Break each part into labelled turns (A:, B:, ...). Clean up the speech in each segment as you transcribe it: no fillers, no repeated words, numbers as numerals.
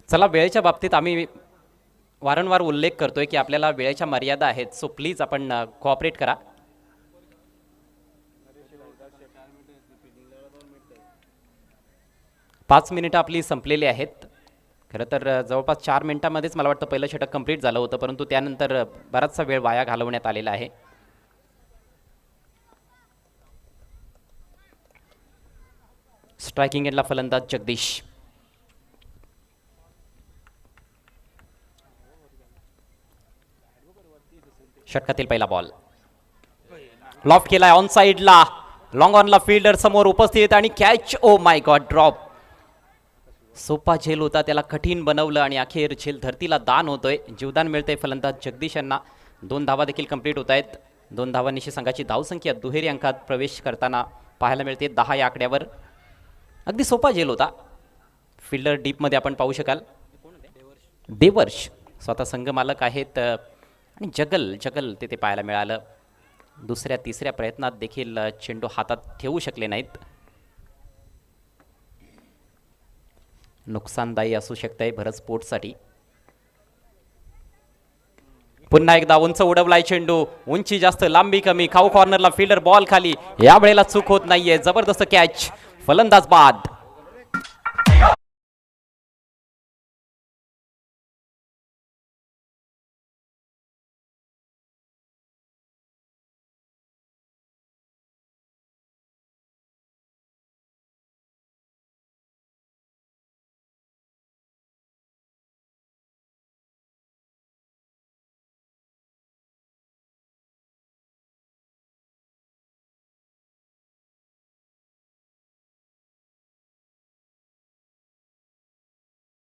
A: चला, वेळेच्या बाबतीत आम्ही वारंवार उल्लेख करतोय की आपल्याला वेळेच्या मर्यादा आहेत, सो प्लीज आपण कोऑपरेट करा. पाच मिनिटं आपली संपलेली आहेत. खरं तर जवळपास 4 मिनिटांमध्येच मला वाटतं पहिलं षटक कंप्लीट झालं होतं, परंतु त्यानंतर बराचसा वेळ वाया घालवण्यात आलेला आहे. स्ट्रायकिंग एंडला फलंदाज जगदीश. षटकातील पहिला बॉल लॉफ्ट केलाय ऑन साइडला. लॉंग ऑनला फील्डर समोर उपस्थित आणि catch. Oh my God, drop. सोपा झेल होता, त्याला कठीण बनवलं आणि अखेर झेल धरतीला दान होतोय. जीवदान मिळतंय फलंदाज जगदीश यांना. 2 धावा देखील कंप्लीट होत आहेत. 2 धावांनिशी संघाची धावसंख्या दुहेरी अंकात प्रवेश करताना पाहायला मिळते 10 या आकड्यावर. अगदी सोपा झेल होता. फिल्डर डीपमध्ये आपण पाहू शकाल. देवर्ष स्वतः संघ मालक आहेत आणि जगल जगल तिथे पाहायला मिळालं. दुसऱ्या तिसऱ्या प्रयत्नात देखील चेंडू हातात ठेवू शकले नाहीत. नुकसानदायी असू शकतंय भरत स्पोर्ट्ससाठी. पुन्हा एकदा उंच उडवलाय चेंडू. उंची जास्त, लांबी कमी. खाऊ कॉर्नरला फील्डर, बॉल खाली. या वेळेला चूक होत नाहीये. जबरदस्त कॅच. फलंदाज बाद.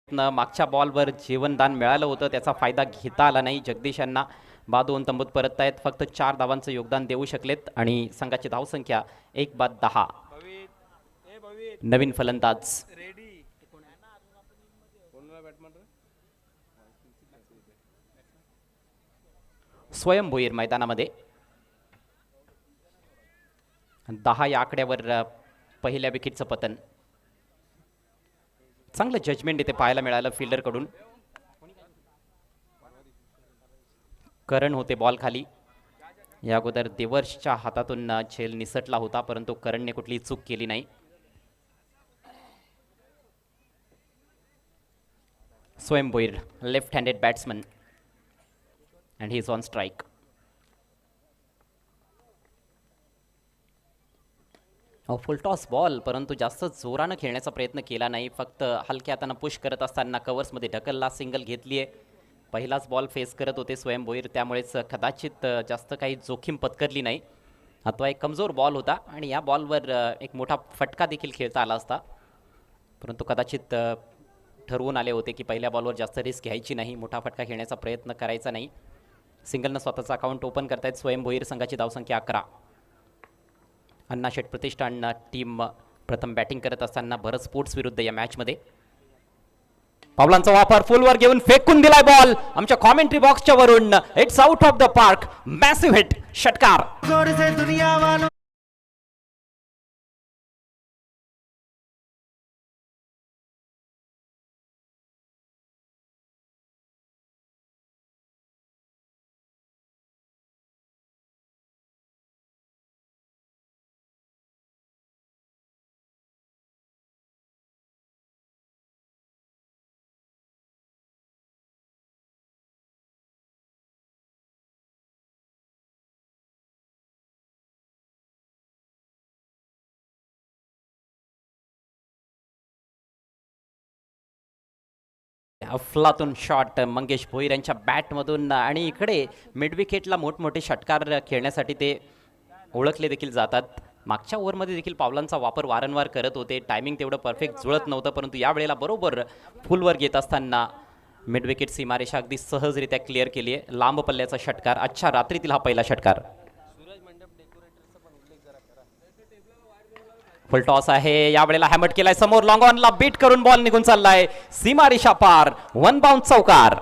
A: मागच्या बॉलवर जीवनदान मिळालं होतं, त्याचा फायदा घेता आला नाही. जगदीश यांना बाद होऊन तंबूत परत आहेत. फक्त 4 धावांचं योगदान देऊ शकलेत आणि संघाची धावसंख्या 1/10. नवीन फलंदाज स्वयं भोईर मैदानामध्ये. 10 या आकड्यावर पहिल्या विकेटचं पतन. चांगलं जजमेंट इथे पाहायला मिळालं फिल्डरकडून. करण होते बॉल खाली. या अगोदर देवर्षच्या हातातून झेल निसटला होता, परंतु करणने कुठली चूक केली नाही. स्वयं Bhoir left handed batsman and he is on strike. Full toss ball, परंतु जास्त जोरानं खेळण्याचा प्रयत्न केला नाही. फक्त हलक्या हातानं पुश करत असताना कव्हर्समध्ये ढकलला. सिंगल घेतली आहे. पहिलाच बॉल फेस करत होते स्वयं भोईर, त्यामुळेच कदाचित जास्त काही जोखीम पत्करली नाही. अथवा एक कमजोर बॉल होता आणि या बॉलवर एक मोठा फटका देखील खेळता आला असता, परंतु कदाचित ठरवून आले होते की पहिल्या बॉलवर जास्त रिस्क घ्यायची नाही, मोठा फटका खेळण्याचा प्रयत्न करायचा नाही. सिंगलनं स्वतःचं अकाउंट ओपन करतायत स्वयं भोईर. संघाची धावसंख्या 11. अण्णाशेठ प्रतिष्ठान टीम प्रथम बॅटिंग करत असताना भरत स्पोर्ट्स विरुद्ध या मॅचमध्ये. पावलांचा वापर फुलवर घेऊन फेकून दिलाय बॉल आमच्या कॉमेंट्री बॉक्सच्या वरून. It's out of the park. Massive hit, षटकार. अफलातून शॉट मंगेश भोईर यांच्या बॅटमधून. आणि इकडे मिड विकेटला मोठमोठे षटकार खेळण्यासाठी ते ओळखले देखील जातात. मागच्या ओव्हरमध्ये देखील पावलांचा वापर वारंवार करत होते. टायमिंग तेवढं परफेक्ट जुळत नव्हतं, परंतु यावेळेला बरोबर फुलवर घेत असताना मिड विकेट सीमारेषा अगदी सहजरित्या क्लिअर केली आहे. लांब पल्ल्याचा षटकार. अच्छा रात्रीतील हा पहिला षटकार. फुल टॉस आहे. यावेळेला हॅमट केलाय समोर. लॉंग ऑनला बीट करून बॉल निघून चाललाय सीमारेषा पार. 1 बाउंस चौकार.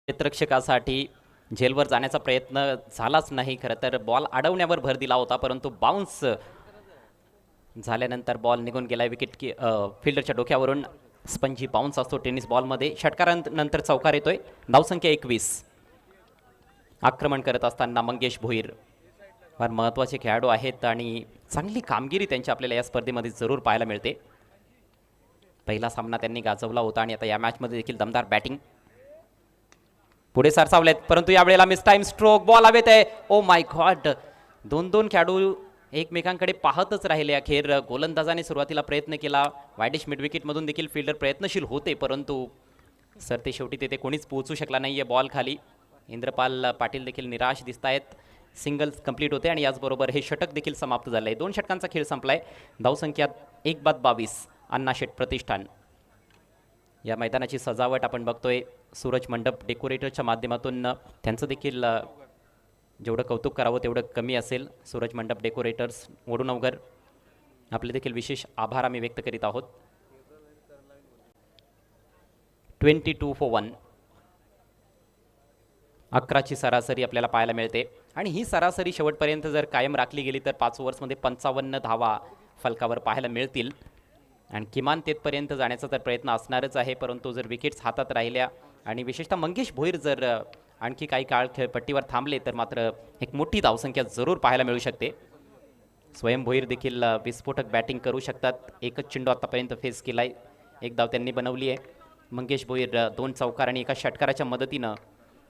A: क्षेत्ररक्षकासाठी झेलवर जाण्याचा प्रयत्न झालाच नाही. खरं तर बॉल अडवण्यावर भर दिला होता, परंतु बाउन्स झाल्यानंतर बॉल निघून गेलाय. विकेट की फिल्डरच्या डोक्यावरून स्पंजी बाउन्स असतो टेनिस बॉलमध्ये. षटकारानंतर चौकार येतोय. धावसंख्या 21. आक्रमण करत असताना मंगेश भोईर फार महत्त्वाचे खेळाडू आहेत आणि चांगली कामगिरी त्यांची आपल्याला या स्पर्धेमध्ये जरूर पाहायला मिळते. पहिला सामना त्यांनी गाजवला होता आणि आता या मॅचमध्ये देखील दमदार बॅटिंग. पुढे सरसावलेत, परंतु यावेळेला मिस टाइम स्ट्रोक. बॉल हवेत आहे. ओ माय गॉड, दोन खेळाडू एकमेकांकडे पाहतच राहिले. अखेर गोलंदाजाने सुरुवातीला प्रयत्न केला. वायडिश मिडविकेटमधून देखील फिल्डर प्रयत्नशील होते, परंतु सर ते शेवटी तेथे कोणीच पोहोचू शकला नाही आहे बॉल खाली. इंद्रपाल पाटील देखील निराश दिसत आहेत. सिंगल्स कंप्लीट होते आणि याचबरोबर हे षटक देखील समाप्त झालं आहे. 2 षटकांचा खेळ संपलाय. धावसंख्या 1-22. अण्णाशेठ प्रतिष्ठान. या मैदानाची सजावट आपण बघतोय सूरज मंडप डेकोरेटरच्या माध्यमातून. त्यांचं देखील जेवढं कौतुक करावं तेवढं कमी असेल. सूरज मंडप डेकोरेटर्स वडूनवघर, आपले देखील विशेष आभार आम्ही व्यक्त करीत आहोत. 22 for 1. 11ची सरासरी आपल्याला पाहायला मिळते आणि ही सरासरी शेवटपर्यंत जर कायम राखली गेली तर 5 ओव्हर्समध्ये 55 धावा फलकावर पाहायला मिळतील आणि किमान तेथपर्यंत जाण्याचा तर प्रयत्न असणारच आहे. परंतु जर विकेट्स हातात राहिल्या आणि विशेषतः मंगेश भोईर जर आणखी काही काळ खेळपट्टीवर थांबले तर मात्र एक मोठी धावसंख्या जरूर पाहायला मिळू शकते. स्वयं भोईर देखील विस्फोटक बॅटिंग करू शकतात. एकच चेंडू आतापर्यंत फेस केलाय, एक धाव त्यांनी बनवली आहे. मंगेश भोईर 2 चौकार आणि एका षटकाराच्या मदतीनं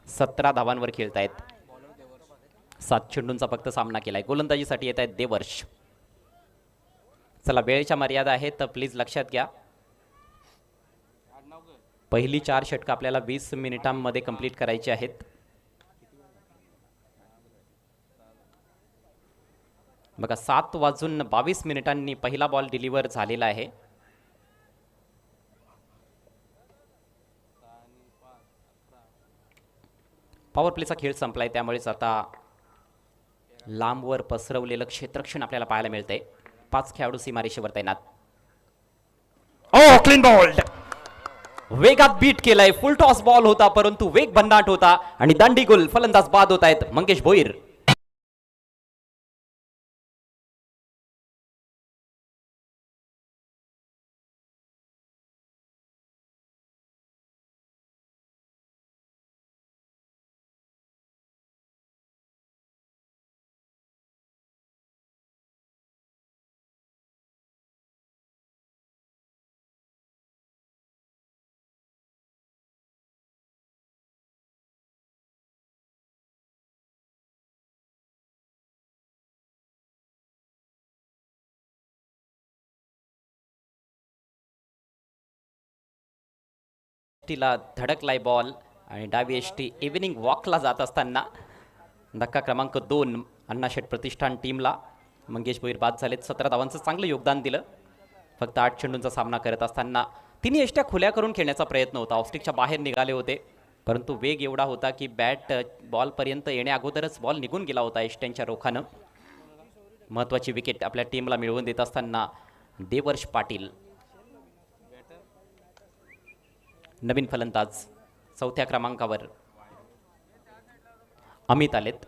A: 17 धावांवर खेळत आहेत. 7 चेंडूंचा फक्त सामना केलाय. गोलंदाजीसाठी येत आहेत देवर्ष. चला, वेळेच्या मर्यादा आहेत तर प्लीज लक्षात घ्या. पहिली 4 षटकं आपल्याला 20 मिनिटांमध्ये कंप्लीट करायची आहेत. बघा, 7:22 पहिला बॉल डिलिव्हर झालेला आहे. पॉवर प्लेचा खेळ संपलाय, त्यामुळेच आता लांबवर पसरवलेलं क्षेत्ररक्षण आपल्याला पाहायला मिळतंय. 5 खेळाडू सीमारेषेवर तैनात. ओ, क्लीन बॉल्ड. वेगात बीट केलाय. फुल टॉस बॉल होता, परंतु वेग भन्नाट होता आणि दांडीगुल. फलंदाज बाद होत आहेत मंगेश भोईर. ला धडकलाय बॉल आणि डावी एसटी इव्हिनिंग वॉकला जात असताना धक्का क्रमांक 2 अण्णाशेठ प्रतिष्ठान टीमला. मंगेश भोईर बाद झालेत. 17 धावांचं चांगलं योगदान दिलं. फक्त 8 चेंडूंचा सामना करत असताना तिन्ही एष्ट्या खुल्या करून खेळण्याचा प्रयत्न होता. ऑफस्टिकच्या बाहेर निघाले होते, परंतु वेग एवढा होता की बॅट बॉलपर्यंत येण्या अगोदरच बॉल निघून गेला होता एष्ट्यांच्या रोखानं. महत्त्वाची विकेट आपल्या टीमला मिळवून देत असताना देवर्ष पाटील. नवीन फलंदाज 4थ्या क्रमांकावर अमित आलेत.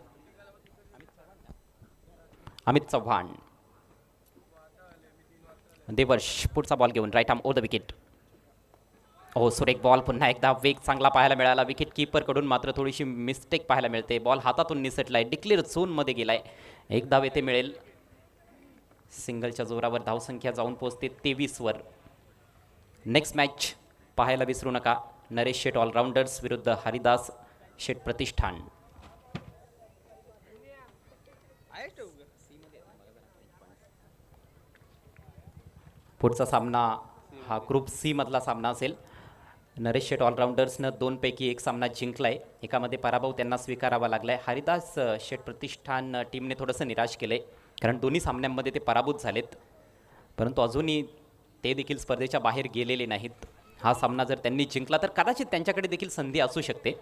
A: अमित चव्हाण. देवर्ष पुढचा बॉल घेऊन right arm over the wicket. हो, सुरेख बॉल. पुन्हा एकदा वेग चांगला पाहायला मिळाला. विकेट कीपर कडून मात्र थोडीशी मिस्टेक पाहायला मिळते. बॉल हातातून निसटलाय, डिक्लेअर झोनमध्ये गेलाय. एक धाव येथे मिळेल. सिंगलच्या जोरावर धावसंख्या जाऊन पोहोचते 23 वर. नेक्स्ट मॅच पाहायला विसरू नका. नरेश शेठ ऑलराऊंडर्स विरुद्ध हरिदास शेठ प्रतिष्ठान. पुढचा सामना हा ग्रुप सी मधला सामना असेल. नरेश शेठ ऑलराऊंडर्सनं 2 पैकी 1 सामना जिंकलाय. एकामध्ये पराभव त्यांना स्वीकारावा लागलाय. हरिदास शेठ प्रतिष्ठान टीमने थोडंसं निराश केलंय, कारण दोन्ही सामन्यांमध्ये ते पराभूत झालेत, परंतु अजूनही ते देखील स्पर्धेच्या बाहेर गेलेले नाहीत. हा सामना जर त्यांनी जिंकला तर कदाचित त्यांच्याकडे देखील संधी असू शकते.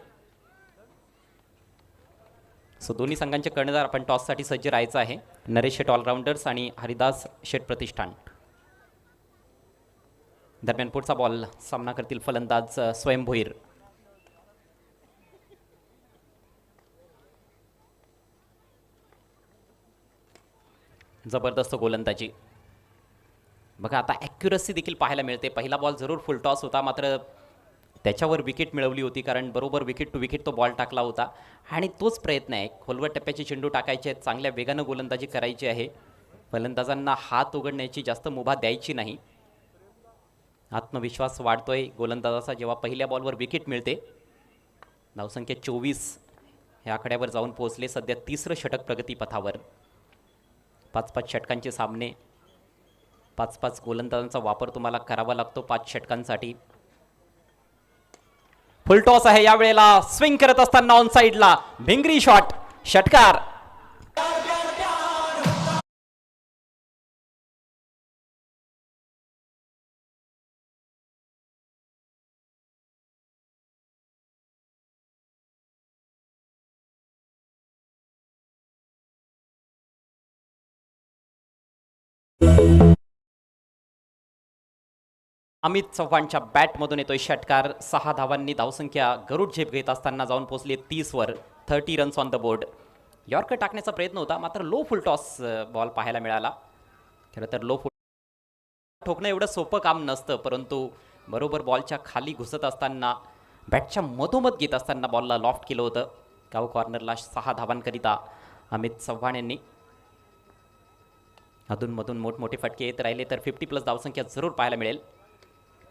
A: सो दोन्ही संघांचे कर्णधार आपण टॉससाठी सज्ज राहायचं आहे. नरेश शेठ ऑलराऊंडर्स आणि हरिदास शेठ प्रतिष्ठान. दरम्यान पुढचा बॉल सामना करतील फलंदाज स्वयं भोईर. जबरदस्त गोलंदाजी. बघा आता ॲक्युरसी देखील पाहायला मिळते. पहिला बॉल जरूर फुल टॉस होता, मात्र त्याच्यावर विकेट मिळवली होती, कारण बरोबर विकेट टू विकेट तो बॉल टाकला होता. आणि तोच प्रयत्न आहे, खोलवर टप्प्याचे चेंडू टाकायचे आहेत, चांगल्या वेगानं गोलंदाजी करायची आहे. फलंदाजांना हात उघडण्याची जास्त मुभा द्यायची नाही. आत्मविश्वास वाढतोय गोलंदाजाचा जेव्हा पहिल्या बॉलवर विकेट मिळते. धावसंख्या 24 ह्या आकड्यावर जाऊन पोहोचले. सध्या तिसरं षटक प्रगतीपथावर. 5-5 षटकांचे सामने, 5-5 गोलंदाजांचा वापर तुम्हाला करावा लागतो 5 षटकांसाठी. फुल टॉस आहे यावेळेला. स्विंग करत असताना ऑन साइडला भिंगरी शॉट, षटकार. अमित चव्हाणच्या बॅटमधून येतोय षटकार. 6 धावांनी धावसंख्या गरुड झेप घेत असताना जाऊन पोहोचली 30 वर. 30 runs on the board. Yorker टाकण्याचा प्रयत्न होता, मात्र लो फुल टॉस बॉल पाहायला मिळाला. खरं तर लो फुल ठोकणं एवढं सोपं काम नसतं, परंतु बरोबर बॉलच्या खाली घुसत असताना बॅटच्या मधोमध घेत असताना बॉलला लॉफ्ट केलं होतं. गाव कॉर्नरला 6 धावांकरिता अमित चव्हाण यांनी. अधूनमधून मोठमोठे फटके येत राहिले तर 50+ धावसंख्या जरूर पाहायला मिळेल.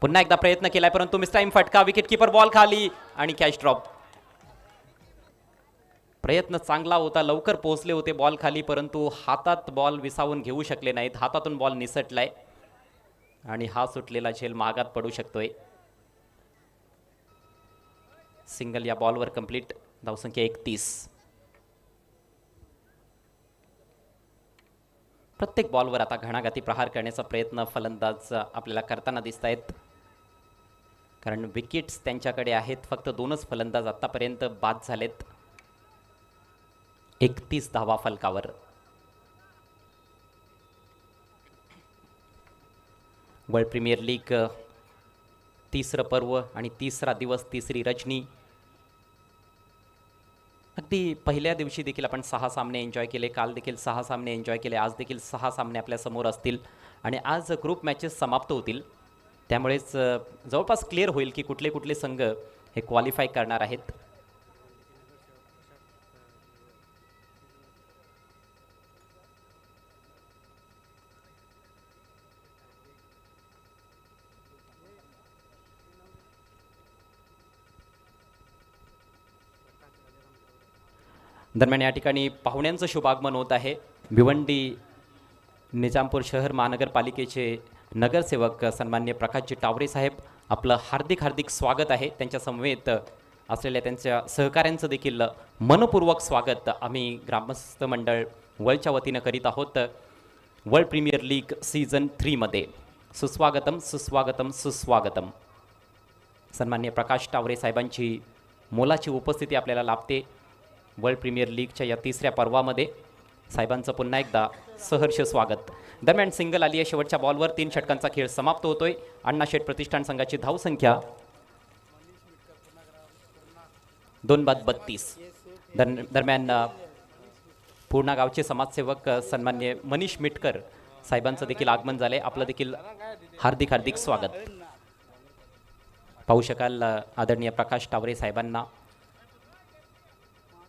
A: पुन्हा एकदा प्रयत्न केलाय, परंतु मिस टाइम फटका. विकेट कीपर बॉल खाली आणि कॅच ड्रॉप. प्रयत्न चांगला होता, लवकर पोहोचले होते बॉल खाली, परंतु हातात बॉल विसावून घेऊ शकले नाहीत. हातातून बॉल निसटलाय आणि हा सुटलेला झेल मागात पडू शकतोय. सिंगल या बॉलवर कंप्लीट. धावसंख्या 31. प्रत्येक बॉलवर आता घणाघाती प्रहार करण्याचा प्रयत्न फलंदाज आपल्याला करताना दिसत आहेत, कारण विकेट्स त्यांच्याकडे आहेत. फक्त 2च फलंदाज आतापर्यंत बाद झालेत. 31 धावा फलकावर. वर्ल्ड प्रीमियर लीग तिसरं पर्व आणि तिसरा दिवस, तिसरी रजनी. अगदी पहिल्या दिवशी देखील आपण 6 सामने एन्जॉय केले, काल देखील 6 सामने एन्जॉय केले, आज देखील 6 सामने आपल्या समोर असतील आणि आज ग्रुप मॅचेस समाप्त होतील. त्यामुळेच जवळपास क्लिअर होईल की कुठले कुठले संघ हे क्वालिफाय करणार आहेत. दरम्यान या ठिकाणी पाहुण्यांचं शुभागमन होत आहे. भिवंडी निजामपूर शहर महानगरपालिकेचे नगरसेवक सन्माननीय प्रकाशजी टावरे साहेब, आपलं हार्दिक हार्दिक स्वागत आहे. त्यांच्या समवेत असलेल्या त्यांच्या सहकाऱ्यांचं देखील मनपूर्वक स्वागत आम्ही ग्रामस्थ मंडळ वर्ल्डच्या वतीनं करीत आहोत. वर्ल्ड प्रीमियर लीग सीझन 3 मध्ये सुस्वागतम सुस्वागतम सुस्वागतम. सन्माननीय प्रकाश टावरे साहेबांची मोलाची उपस्थिती आपल्याला लाभते वर्ल्ड प्रीमियर लीगच्या या तिसऱ्या पर्वामध्ये. साहेबांचं पुन्हा एकदा सहर्ष स्वागत. दरम्यान सिंगल आली आहे शेवटच्या बॉलवर. 3 षटकांचा खेळ समाप्त होतोय. अण्णाशेठ प्रतिष्ठान संघाची धावसंख्या 2-32. दरम्यान पूर्णा गावचे समाजसेवक सन्मान्य मनीष मिटकर साहेबांचं देखील आगमन झाले. आपलं देखील हार्दिक हार्दिक स्वागत. पाहू शकाल आदरणीय प्रकाश टावरे साहेबांना,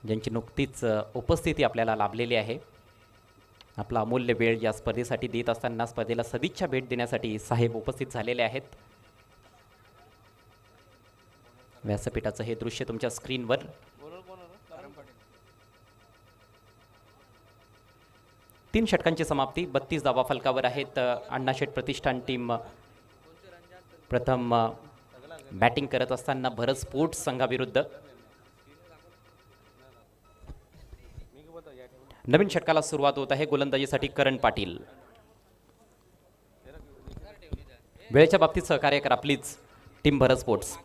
A: ज्यांची नुकतीच उपस्थिती आपल्याला लाभलेली आहे. आपला अमूल्य वेळ या स्पर्धेसाठी देत असताना स्पर्धेला सदिच्छा भेट देण्यासाठी साहेब उपस्थित झालेले आहेत. व्यासपीठाचं हे दृश्य तुमच्या स्क्रीनवर. तीन षटकांची समाप्ती. 32 धावा फलकावर आहेत. अण्णाशेठ प्रतिष्ठान टीम प्रथम बॅटिंग करत असताना भरत स्पोर्ट्स संघाविरुद्ध. नवीन षटकाला सुरुवात होत आहे. गोलंदाजीसाठी करण पाटील. वेळेच्या बाबतीत सहकार्य करा प्लीज टीम भरत स्पोर्ट्स.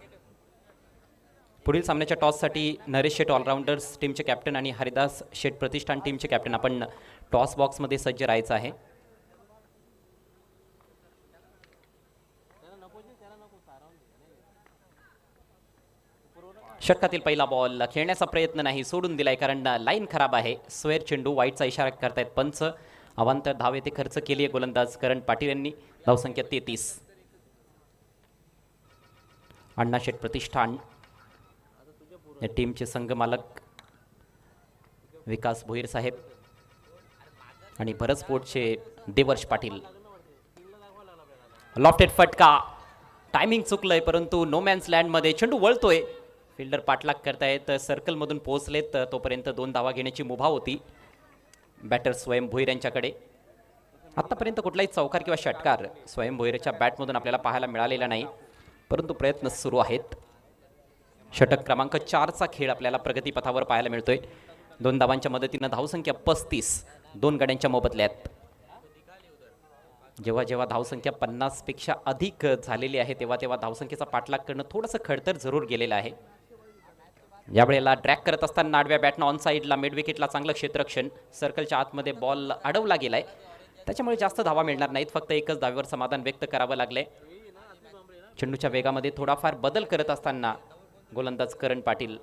A: पुढील सामन्याच्या टॉससाठी नरेश शेठ ऑलराऊंडर्स टीमचे कॅप्टन आणि हरिदास शेठ प्रतिष्ठान टीमचे कॅप्टन. आपण टॉस बॉक्समध्ये सज्ज राहायचं आहे. षटकातील पहिला बॉल खेळण्याचा प्रयत्न नाही, सोडून दिलाय कारण लाईन खराब आहे. स्क्वेअर चेंडू, वाईटचा इशारा करतायत पंच. अवांतर धाव येथे खर्च केली आहे गोलंदाज करण पाटील यांनी. धावसंख्या 33. अण्णाशेठ प्रतिष्ठान या टीमचे संघमालक विकास भोईर साहेब आणि भरत स्पोर्टचे देवर्ष पाटील. लॉफ्टेड फटका, टायमिंग चुकलंय परंतु नो मॅन्स लँडमध्ये चेंडू वळतोय. फिल्डर पाठलाग करतायत, सर्कलमधून पोहोचलेत तोपर्यंत 2 धावा घेण्याची मुभा होती बॅटर स्वयं भोईर यांच्याकडे. आत्तापर्यंत कुठलाही चौकार किंवा षटकार स्वयं भोईरच्या बॅटमधून आपल्याला पाहायला मिळालेला नाही, परंतु प्रयत्न सुरू आहेत. षटक क्रमांक 4चा खेळ आपल्याला प्रगतीपथावर पाहायला मिळतोय. 2 धावांच्या मदतीनं धावसंख्या 35 2 गड्यांच्या मोबदल्यात. जेव्हा जेव्हा धावसंख्या 50पेक्षा अधिक झालेली आहे तेव्हा तेव्हा धावसंख्येचा पाठलाग करणं थोडंसं खडतर जरूर गेलेलं आहे. यावेळेला ट्रॅक करत असताना आडव्या बॅटनं ऑन साईडला मिड विकेटला चांगलं क्षेत्ररक्षण. सर्कलच्या आतमध्ये बॉल अडवला गेलाय, त्याच्यामुळे जास्त धावा मिळणार नाहीत. फक्त एकच धावेवर समाधान व्यक्त करावं लागलंय. चेंडूच्या वेगामध्ये थोडाफार बदल करत असताना गोलंदाज करण पाटील.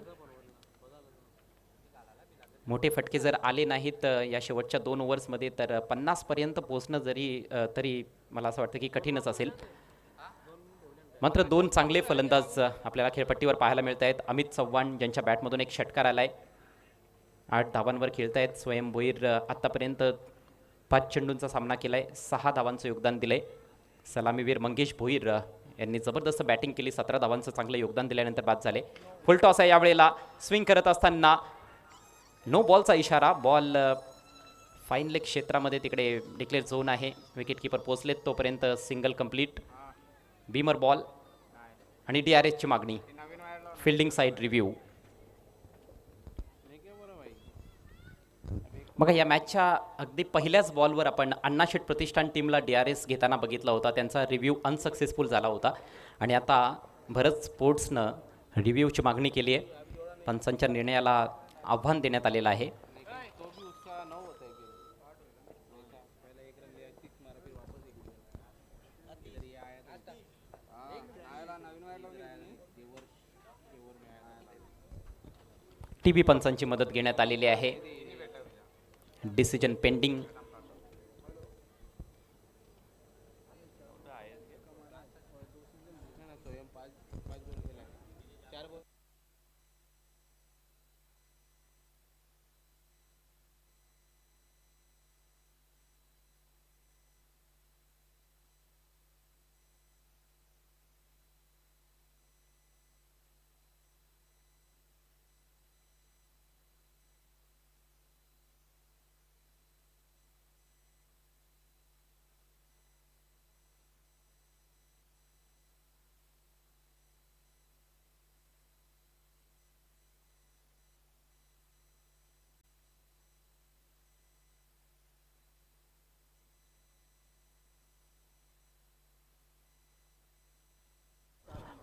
A: मोठे फटके जर आले नाहीत या शेवटच्या 2 ओव्हर्समध्ये तर 50 पर्यंत पोहोचणं तरी मला असं वाटतं की कठीणच असेल. मात्र 2 चांगले फलंदाज आपल्याला खेळपट्टीवर पाहायला मिळत आहेत. अमित चव्हाण ज्यांच्या बॅटमधून एक षटकार आलाय. 8 धावांवर खेळतायत. स्वयं भोईर आत्तापर्यंत 5 चेंडूंचा सामना केलाय, 6 धावांचं योगदान दिलंय. सलामीवीर मंगेश भोईर यांनी जबरदस्त बॅटिंग केली, 17 धावांचं चांगलं योगदान दिल्यानंतर बाद झाले. फुल टॉस आहे यावेळेला. स्विंग करत असताना नो बॉलचा इशारा. बॉल फाईन लेग क्षेत्रामध्ये तिकडे डिक्लेअर झोन आहे. विकेटकीपर पोचलेत तोपर्यंत सिंगल कंप्लीट. बीमर बॉल आणि DRSची मागणी. Fielding side review. बघा या मॅचच्या अगदी पहिल्याच बॉलवर आपण अण्णाशेठ प्रतिष्ठान टीमला DRS घेताना बघितला होता. त्यांचा रिव्ह्यू अनसक्सेसफुल झाला होता आणि आता भरत स्पोर्ट्सनं रिव्ह्यूची मागणी केली आहे. पंचांच्या निर्णयाला आव्हान देण्यात आलेलं आहे. TV पंचांची मदत घेण्यात आलेली आहे. Decision pending.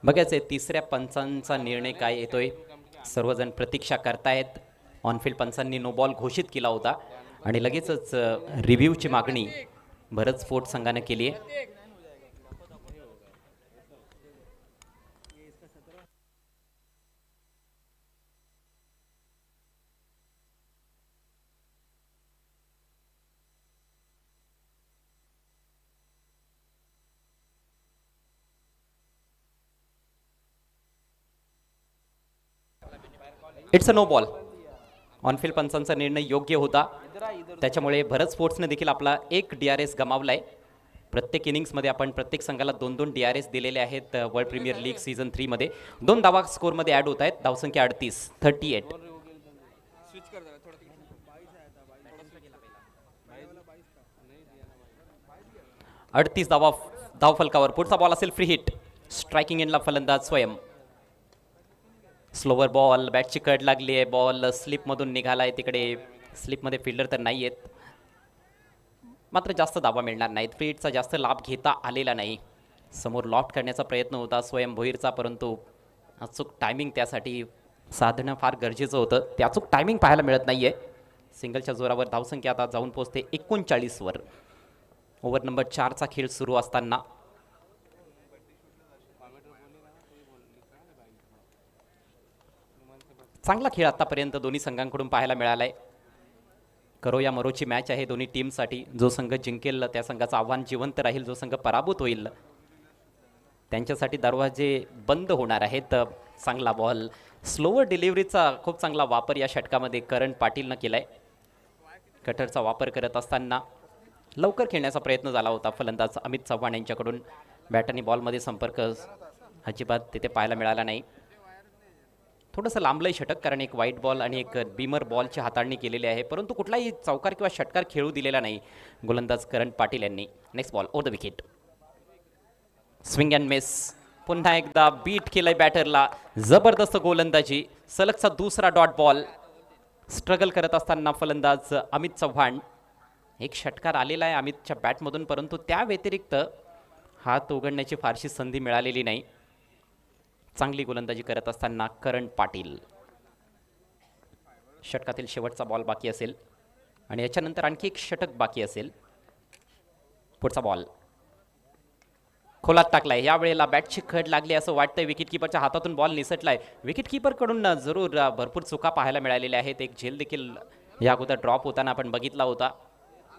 A: बघायचं तिसऱ्या पंचांचा निर्णय काय येतोय. सर्वजण प्रतीक्षा करतायत. ऑनफिल्ड पंचांनी नो बॉल घोषित केला होता आणि लगेचच रिव्ह्यूची मागणी भरत स्पोर्ट्स संघाने केली आहे. It's a no ball. On field पंचांचा निर्णय योग्य होता, त्याच्यामुळे भरत स्पोर्ट्सने देखील आपला एक DRS गमावलाय. प्रत्येक इनिंग्समध्ये आपण प्रत्येक संघाला 2-2 DRS दिलेले आहेत. वर्ल्ड प्रीमियर लीग सीझन 3 मध्ये 2 धावा स्कोरमध्ये ॲड होत आहेत. धावसंख्या 38 38. 38 धाव फलकावर. पुढचा बॉल असेल फ्री हिट. स्ट्रायकिंग एंडला फलंदाज स्वयं. स्लोवर बॉल, बॅटची कड लागली आहे. बॉल स्लिपमधून निघालाय. तिकडे स्लिपमध्ये फिल्डर तर नाही आहेत, मात्र जास्त धावा मिळणार नाहीत. फ्री हिटचा जास्त लाभ घेता आलेला नाही. समोर लॉफ्ट करण्याचा प्रयत्न होता स्वयं भोईरचा, परंतु अचूक टायमिंग त्यासाठी साधणं फार गरजेचं होतं. ते अचूक टायमिंग पाहायला मिळत नाहीये. सिंगलच्या जोरावर धावसंख्या आता जाऊन पोहोचते 39 वर. ओव्हर नंबर 4चा खेळ सुरू असताना चांगला खेळ आतापर्यंत दोन्ही संघांकडून पाहायला मिळालाय. करो या मरोची मॅच आहे दोन्ही टीमसाठी. जो संघ जिंकेल त्या संघाचं आव्हान जिवंत राहील, जो संघ पराभूत होईल त्यांच्यासाठी दरवाजे बंद होणार आहेत. चांगला बॉल, स्लोवर डिलिव्हरीचा खूप चांगला वापर या षटकामध्ये करण पाटीलनं केलाय. कटरचा वापर करत असताना लवकर खेळण्याचा प्रयत्न झाला होता फलंदाज अमित चव्हाण यांच्याकडून. बॅट आणि बॉलमध्ये संपर्क अजिबात तिथे पाहायला मिळाला नाही. थोडंसं लांबलंय षटक, कारण एक व्हाईट बॉल आणि एक बीमर बॉलची हाताळणी केलेली आहे, परंतु कुठलाही चौकार किंवा षटकार खेळू दिलेला नाही गोलंदाज करण पाटील यांनी. Next ball over the wicket, swing and miss. पुन्हा एकदा बीट केलंय बॅटरला. जबरदस्त गोलंदाजी, सलगचा दुसरा डॉट बॉल. स्ट्रगल करत असताना फलंदाज अमित चव्हाण. एक षटकार आलेला आहे अमितच्या बॅटमधून, परंतु त्या व्यतिरिक्त हात उघडण्याची फारशी संधी मिळालेली नाही. चांगली गोलंदाजी करत असताना करण पाटील. षटकातील शेवटचा बॉल बाकी असेल आणि याच्यानंतर आणखी एक षटक बाकी असेल. पुढचा बॉल खोलात टाकलाय. यावेळेला बॅटची खड लागली असं वाटतंय. विकेटकीपरच्या हातातून बॉल निसटलाय. विकेटकीपरकडून जरूर भरपूर चुका पाहायला मिळालेल्या आहेत. एक झेल देखील या अगोदर ड्रॉप होताना आपण बघितला होता.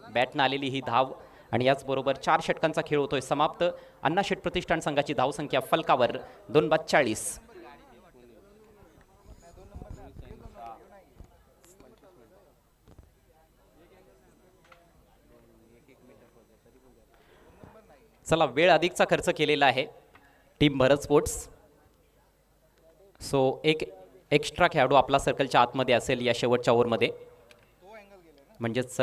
A: बॅटनं आलेली ही धाव आणि याचबरोबर 4 षटकांचा खेळ होतोय समाप्त. अण्णाशेठ प्रतिष्ठान संघाची धावसंख्या फलकावर 2:42. चला, वेळ अधिकचा खर्च केलेला आहे टीम भरत स्पोर्ट्स. सो एक एक्स्ट्रा खेळाडू आपला सर्कलच्या आतमध्ये असेल या शेवटच्या ओव्हरमध्ये. म्हणजेच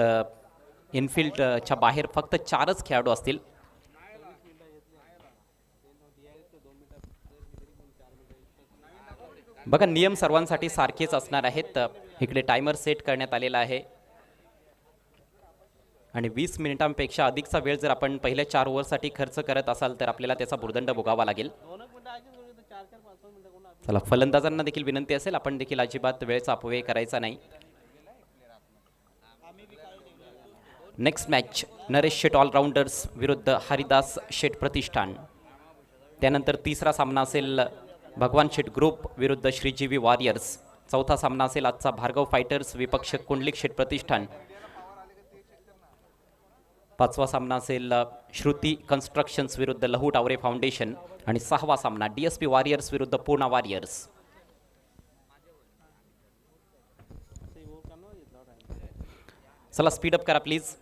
A: इनफिल्डच्या बाहेर फक्त 4च खेळाडू असतील. बघा, नियम सर्वांसाठी सारखेच असणार आहेत. इकडे टायमर सेट करण्यात आलेला आहे आणि 20 मिनिटांपेक्षा अधिकचा वेळ जर आपण पहिल्या 4 ओव्हरसाठी खर्च करत असाल तर आपल्याला त्याचा भुर्दंड भोगावा लागेल. चला, फलंदाजांना देखील विनंती असेल आपण देखील अजिबात वेळेचा अपव्यय करायचा नाही. नेक्स्ट मॅच नरेश शेठ ऑलराऊंडर्स विरुद्ध हरिदास शेठ प्रतिष्ठान. त्यानंतर तिसरा सामना असेल भगवान शेठ ग्रुप विरुद्ध श्रीजीवी वॉरियर्स. चौथा सामना असेल आजचा भार्गव फायटर्स विपक्ष कुंडलिक शेठ प्रतिष्ठान. पाचवा सामना असेल श्रुती कन्स्ट्रक्शन्स विरुद्ध लहू टावरे फाउंडेशन. आणि 6वा सामना DSP वॉरियर्स विरुद्ध पूर्णा वॉरियर्स. चला, स्पीडअप करा प्लीज.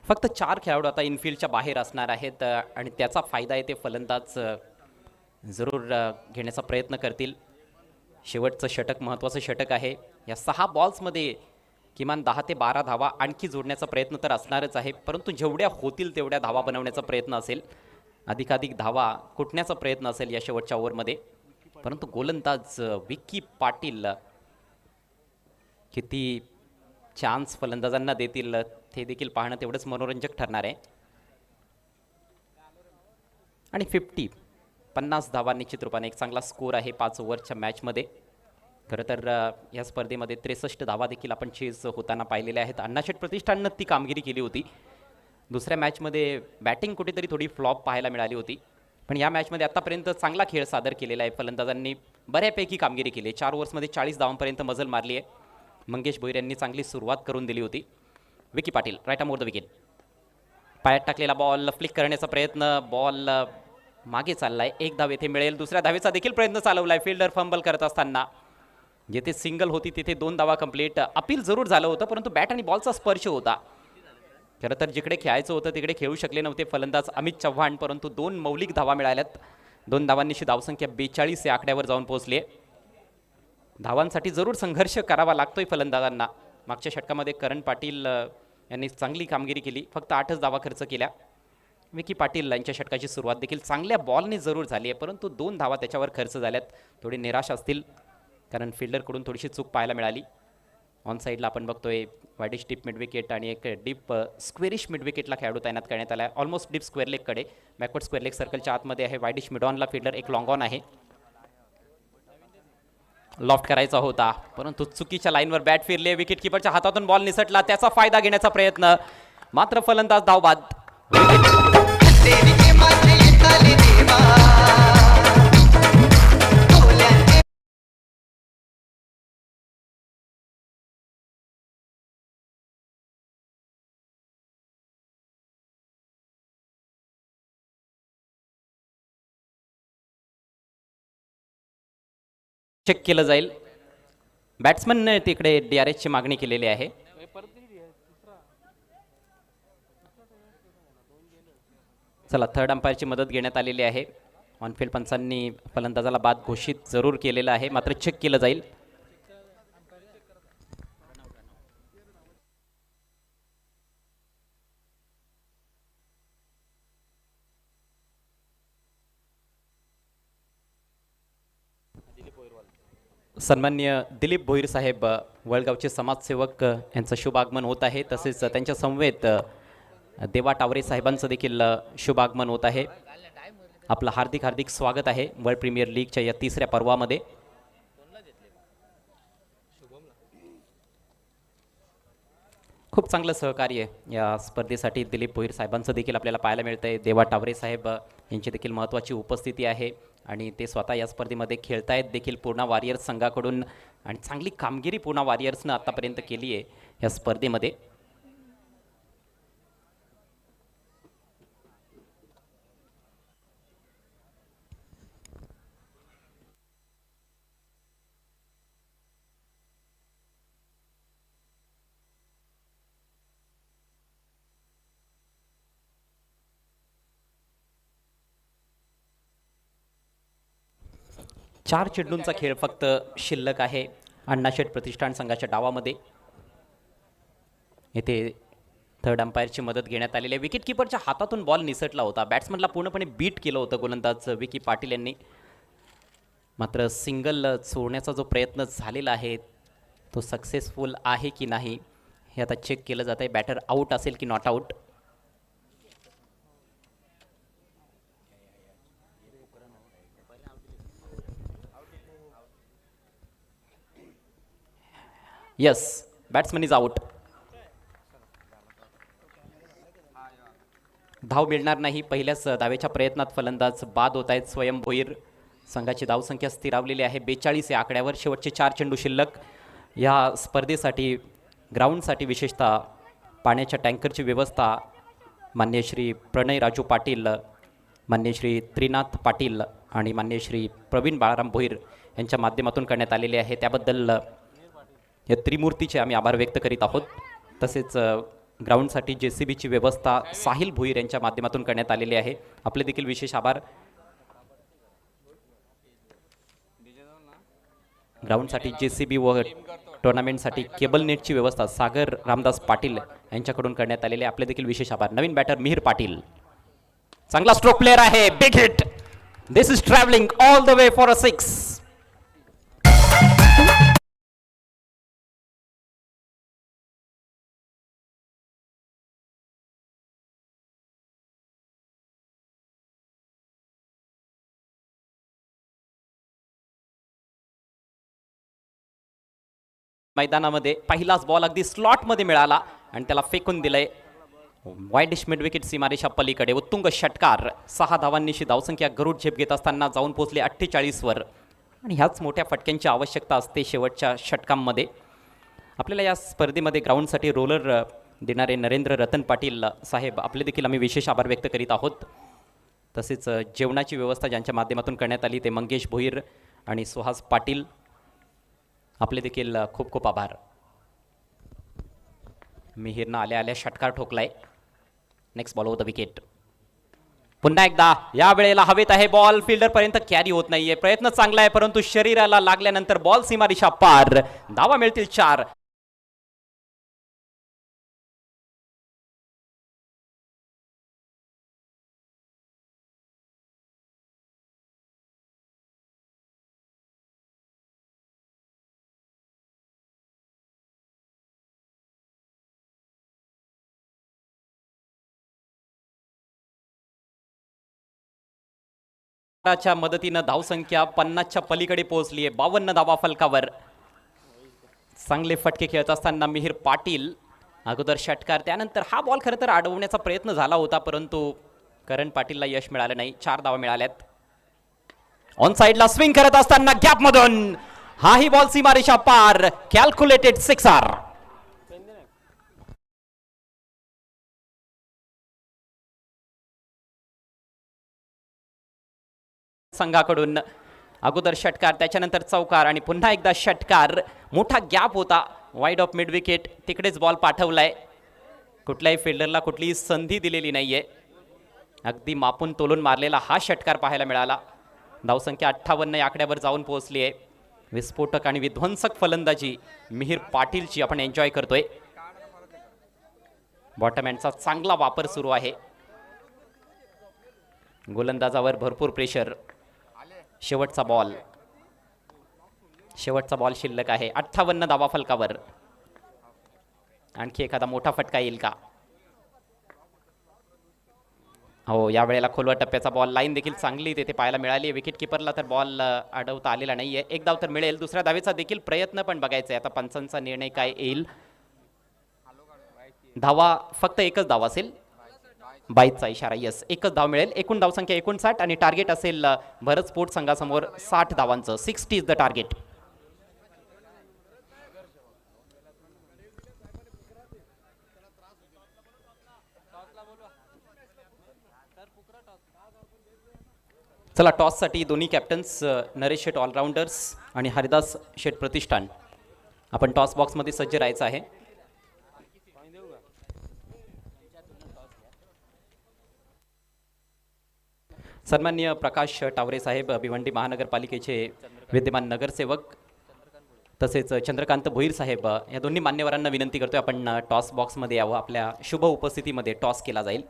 A: फक्त 4 खेळाडू आता इनफिल्डच्या बाहेर असणार आहेत आणि त्याचा फायदा येते फलंदाज जरूर घेण्याचा प्रयत्न करतील. शेवटचं षटक महत्त्वाचं षटक आहे. या 6 बॉल्समध्ये किमान 10 ते 12 धावा आणखी जोडण्याचा प्रयत्न तर असणारच आहे, परंतु जेवढ्या होतील तेवढ्या धावा बनवण्याचा प्रयत्न असेल. अधिकाधिक धावा कुटण्याचा प्रयत्न असेल या शेवटच्या ओव्हरमध्ये. परंतु गोलंदाज विकी पाटील किती चान्स फलंदाजांना देतील ते देखील पाहणं तेवढंच मनोरंजक ठरणार आहे. आणि 50 धावा निश्चित रूपाने एक चांगला स्कोर आहे 5 ओव्हरच्या मॅचमध्ये. खरं तर या स्पर्धेमध्ये 63 धावा देखील आपण चेस होताना पाहिलेल्या आहेत. अण्णाशेठ प्रतिष्ठाननं ती कामगिरी केली होती. दुसऱ्या मॅचमध्ये बॅटिंग कुठेतरी थोडी फ्लॉप पाहायला मिळाली होती, पण या मॅचमध्ये आतापर्यंत चांगला खेळ सादर केलेला आहे. फलंदाजांनी बऱ्यापैकी कामगिरी केली आहे. 4 ओव्हर्समध्ये 40 धावांपर्यंत मजल मारली आहे. मंगेश भोईर यांनी चांगली सुरुवात करून दिली होती. Vicky Patil right arm over the wicket. पायात टाकलेला बॉल फ्लिक करण्याचा प्रयत्न. बॉल मागे चाललाय. 1 धाव येथे मिळेल. दुसऱ्या धावेचा देखील प्रयत्न चालवलाय. फिल्डर फंबल करत असताना जिथे सिंगल होती तिथे 2 धावा कंप्लीट. अपील जरूर झालं होतं, परंतु बॅट आणि बॉलचा स्पर्श होता. खरं तर जिकडे खेळायचं होतं तिकडे खेळू शकले नव्हते फलंदाज अमित चव्हाण, परंतु 2 मौलिक धावा मिळाल्यात. 2 धावांनीशी धावसंख्या 42 या आकड्यावर जाऊन पोहोचली. धावांसाठी जरूर संघर्ष करावा लागतोय फलंदाजांना. मागच्या षटकामध्ये करण पाटील यांनी चांगली कामगिरी केली, फक्त 8च धावा खर्च केल्या. विकी पाटील यांच्या षटकाची सुरुवात देखील चांगल्या बॉलने जरूर झाली आहे, परंतु 2 धावा त्याच्यावर खर्च झाल्यात. थोडी निराश असतील कारण फिल्डरकडून थोडीशी चूक पाहायला मिळाली. ऑन साईडला आपण बघतोय वाईडिश डीप मिड विकेट आणि एक डीप स्क्वेरिश मिड विकेटला खेळाडू तैनात करण्यात आला आहे. ऑलमोस्ट डीप स्क्वेअर लेगकडे. बॅकवर्ड स्क्वेअर लेग सर्कलच्या आतमध्ये आहे. वाईडिश मिडॉनला फिल्डर. एक लॉंग ऑन आहे. लॉफ्ट करायचा होता, परंतु चुकीच्या लाईनवर बॅट फिरले. विकेट किपरच्या हातातून बॉल निसटला. त्याचा फायदा घेण्याचा प्रयत्न, मात्र फलंदाज धावबाद. चेक केलं जाईल. बॅट्समनने तिकडे DRS ची मागणी केलेली आहे. चला, थर्ड अंपायरची मदत घेण्यात आलेली आहे. ऑनफिल्ड पंचांनी फलंदाजाला बाद घोषित जरूर केलेला आहे, मात्र चेक केलं जाईल. सन्माननीय दिलीप भोईर साहेब, वळगावचे समाजसेवक, यांचं शुभ आगमन होत आहे. तसेच त्यांच्या समवेत देवा टावरे साहेबांचं देखील शुभ आगमन होत आहे. आपलं हार्दिक हार्दिक स्वागत आहे वर्ल्ड प्रीमियर लीगच्या या तिसऱ्या पर्वामध्ये. खूप चांगलं सहकार्य या स्पर्धेसाठी दिलीप भोईर साहेबांचं देखील आपल्याला पाहायला मिळतंय. देवा टावरे साहेब यांची देखील महत्त्वाची उपस्थिती आहे आणि ते स्वतः या स्पर्धेमध्ये खेळतायत देखील पूर्णा वॉरियर्स संघाकडून, आणि चांगली कामगिरी पूर्णा वॉरियर्सनं आतापर्यंत केली आहे या स्पर्धेमध्ये. चार चेंडूंचा खेळ फक्त शिल्लक आहे अण्णाशेठ प्रतिष्ठान संघाच्या डावामध्ये. येथे थर्ड अंपायरची मदत घेण्यात आलेली आहे. विकेट किपरच्या हातातून बॉल निसटला होता. बॅट्समनला पूर्णपणे बीट केलं होतं गोलंदाज विकी पाटील यांनी, मात्र सिंगल सोडण्याचा जो प्रयत्न झालेला आहे तो सक्सेसफुल आहे की नाही हे आता चेक केलं जात आहे. बॅटर आऊट असेल की not out. Yes, batsman is out. धाव मिळणार नाही. पहिल्याच धावेच्या प्रयत्नात फलंदाज बाद होत आहेत. स्वयं भोईर संघाची धावसंख्या स्थिरावलेली आहे 42 या आकड्यावर. शेवटचे 4 चेंडू शिल्लक. या स्पर्धेसाठी ग्राउंडसाठी विशेषतः पाण्याच्या टँकरची व्यवस्था मान्य श्री प्रणय राजू पाटील, मान्य श्री त्रिनाथ पाटील आणि मान्य श्री प्रवीण बाळाराम भोईर यांच्या माध्यमातून करण्यात आलेले आहे. त्याबद्दल या त्रिमूर्तीचे आम्ही आभार व्यक्त करीत आहोत. तसेच ग्राउंडसाठी JCBची व्यवस्था साहिल भोईर यांच्या माध्यमातून करण्यात आलेली आहे. आपले देखील विशेष आभार. ग्राउंडसाठी JCB व टुर्नामेंटसाठी केबल नेटची व्यवस्था सागर रामदास पाटील यांच्याकडून करण्यात आलेली आहे. आपले देखील विशेष आभार. नवीन बॅटर मिहिर पाटील, चांगला स्ट्रोक प्लेअर आहे. Big hit. This is travelling all the way for a 6. मैदानामध्ये पहिलाच बॉल अगदी स्लॉटमध्ये मिळाला आणि त्याला फेकून दिलंय वाईडिश मिड विकेट सीमारेषा पलीकडे. उत्तुंग षटकार. 6 धावांनीशी धावसंख्या गरुड झेप घेत असताना जाऊन पोहोचले 48 वर, आणि ह्याच मोठ्या फटक्यांची आवश्यकता असते शेवटच्या षटकांमध्ये. आपल्याला या स्पर्धेमध्ये ग्राउंडसाठी रोलर देणारे नरेंद्र रतन पाटील साहेब, आपले देखील आम्ही विशेष आभार व्यक्त करीत आहोत. तसेच जेवणाची व्यवस्था ज्यांच्या माध्यमातून करण्यात आली ते मंगेश भोईर आणि सुहास पाटील, आपले देखील खूप खूप आभार. मिहिरनं आल्या आल्या षटकार ठोकलाय. Next ball over the wicket. पुन्हा एकदा या वेळेला हवेत आहे बॉल. फिल्डर पर्यंत कॅरी होत नाहीये. प्रयत्न चांगला आहे परंतु शरीराला लागल्यानंतर बॉल सीमारेषा पार. धावा मिळतील 4. च्या मदतीनं धावसंख्या 50च्या पलीकडे पोहोचली आहे. 52 धावा फलकावर. चांगले फटके खेळत असताना मिहिर पाटील अगोदर षटकार, त्यानंतर हा बॉल खरं तर अडवण्याचा प्रयत्न झाला होता परंतु करण पाटीलला यश मिळालं नाही. 4 धावा मिळाल्यात. ऑन साइडला स्विंग करत असताना गॅप मधून हाही बॉल सीमारेषा पार. Calculated 6R. संघाकडून अगोदर षटकार, त्याच्यानंतर चौकार आणि पुन्हा एकदा षटकार. मोठा गॅप होता, वाईड ऑफ मिड विकेट. तिकडेच बॉल पाठवलाय. कुठल्याही फिल्डरला कुठलीही संधी दिलेली नाहीये. अगदी मापून तोलून मारलेला हा षटकार पाहायला मिळाला. धावसंख्या 58 या आकड्यावर जाऊन पोहोचली आहे. विस्फोटक आणि विध्वंसक फलंदाजी मिहीर पाटीलची आपण एन्जॉय करतोय. बॉटम हँडचा चांगला वापर सुरू आहे. गोलंदाजावर भरपूर प्रेशर. शेवटचा बॉल शिल्लक आहे. 58 धावा फलकावर. आणखी एखादा मोठा फटका येईल का? हो, यावेळेला खोलवर टप्प्याचा बॉल. लाईन देखील चांगली तेथे पाहायला मिळाली. विकेट किपरला तर बॉल अडवता आलेला नाहीये. एक धाव तर मिळेल. दुसऱ्या धावेचा देखील प्रयत्न पण बघायचा आहे. आता पंचांचा निर्णय काय येईल. धावा फक्त एकच धाव असेल. 22चा इशारा. यस, एकच धाव मिळेल. एकूण धावसंख्या 59 आणि टार्गेट असेल भरत स्पोर्ट संघासमोर 60 धावांचं. 60 is the target. चला, टॉससाठी दोन्ही कॅप्टन्स नरेश शेठ ऑलराऊंडर्स आणि हरिदास शेठ प्रतिष्ठान आपण टॉस बॉक्समध्ये सज्ज राहायचं आहे. सन्माननीय प्रकाश टावरे साहेब, भिवंडी महानगरपालिकेचे विद्यमान नगरसेवक, तसेच चंद्रकांत भोईर साहेब, या दोन्ही मान्यवरांना विनंती करतोय आपण टॉस बॉक्समध्ये यावं. आपल्या शुभ उपस्थितीमध्ये टॉस केला जाईल.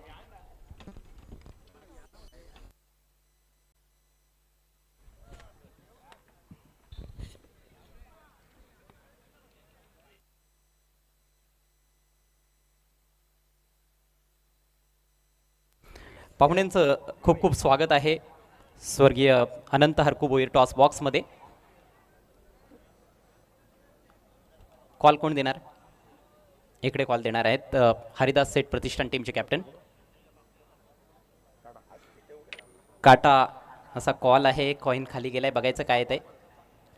A: पाहुण्यांचं खूप खूप स्वागत आहे स्वर्गीय अनंत हरकू भोईर टॉस बॉक्समध्ये. कॉल कोण देणार? इकडे कॉल देणार आहेत हरिदास सेठ प्रतिष्ठान टीमचे कॅप्टन. काटा असा कॉल आहे. कॉइन खाली गेलाय. बघायचं काय येतंय.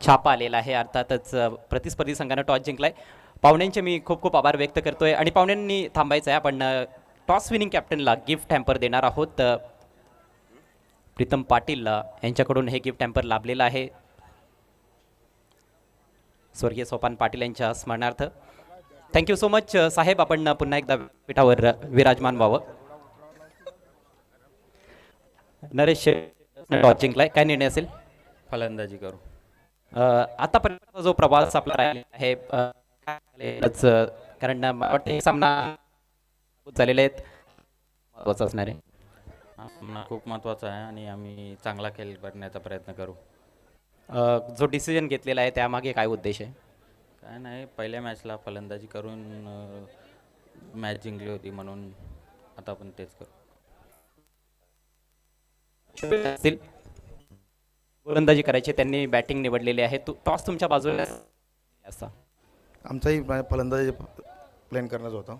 A: छापा आलेला आहे. अर्थातच प्रतिस्पर्धी संघानं टॉस जिंकलाय. पाहुण्यांचे मी खूप खूप आभार व्यक्त करतोय आणि पाहुण्यांनी थांबायचं आहे. आपण टॉस विनिंग कॅप्टनला गिफ्ट हॅम्पर देणार आहोत. प्रीतम पाटील यांच्याकडून हे गिफ्ट हॅम्पर लाभलेलं आहे स्वर्गीय सोपान पाटील यांच्या स्मरणार्थ. थँक्यू सो मच साहेब. आपण पुन्हा एकदा पीठावर विराजमान व्हावं. नरेश टॉस जिंकलाय. काय निर्णय असेल?
B: फलंदाजी करू.
A: आतापर्यंत जो प्रवास आपला राहिला आहे, कारण एक सामना झालेले आहेत, महत्त्वाचं असणार आहे.
B: सामना खूप महत्त्वाचा आहे आणि आम्ही चांगला खेळ करण्याचा प्रयत्न करू.
A: जो डिसिजन घेतलेला आहे त्यामागे काय उद्देश आहे?
B: काय नाही, पहिल्या मॅचला फलंदाजी करून मॅच जिंकली होती, म्हणून आता आपण तेच करू.
A: गोलंदाजी करायची, त्यांनी बॅटिंग निवडलेली आहे. टॉस तुमच्या बाजूला असा
C: आमचाही फलंदाजी प्लॅन करण्याचा होता.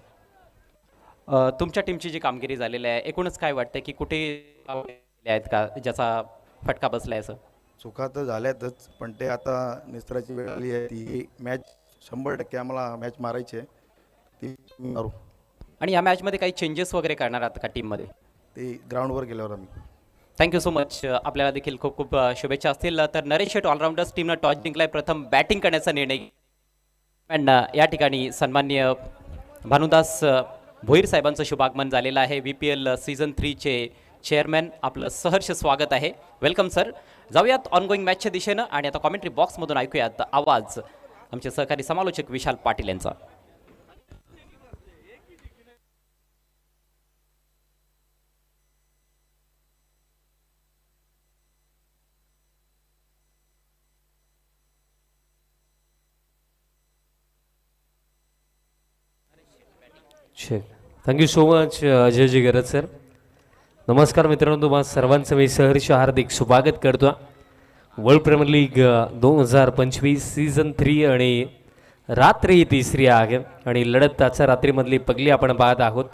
A: तुमच्या टीमची जी कामगिरी झालेली आहे, एकूणच काय वाटतं की कुठे आहेत का ज्याचा फटका बसला आहे? असं
C: चुका तर झाल्यातच, पण ते आता निसर्गाची वेळ आली आहे. ती मॅच 100% आम्हाला मॅच मारायची आहे, ती मारू.
A: आणि या मॅचमध्ये काही चेंजेस वगैरे करणार आहात का टीममध्ये?
C: ते ग्राउंडवर गेल्यावर आम्ही.
A: Thank you so much. आपल्याला देखील खूप खूप शुभेच्छा असतील. तर नरेश शेठ ऑलराऊंडर्स टीमनं टॉस जिंकलाय. प्रथम बॅटिंग करण्याचा निर्णय. अँड या ठिकाणी सन्माननीय भानुदास भोईर साहेबांचं शुभागमन झालेलं आहे. VPL सीझन 3चे चेअरमॅन, आपलं सहर्ष स्वागत आहे. Welcome sir. जाऊयात ऑनगोईंग मॅचच्या दिशेनं आणि आता कॉमेंट्री बॉक्समधून ऐकूयात आवाज आमचे सहकारी समालोचक विशाल पाटील यांचा.
D: थँक्यू सो मच अजयजी गरज सर. नमस्कार मित्रांनो, तुम्हाला सर्वांचं मी सहर्ष हार्दिक स्वागत करतो. वर्ल्ड प्रीमियर लीग 2025 सीझन 3 आणि रात्री तिसरी आहे आणि लढत आजच्या रात्रीमधली पहिली आपण पाहत आहोत.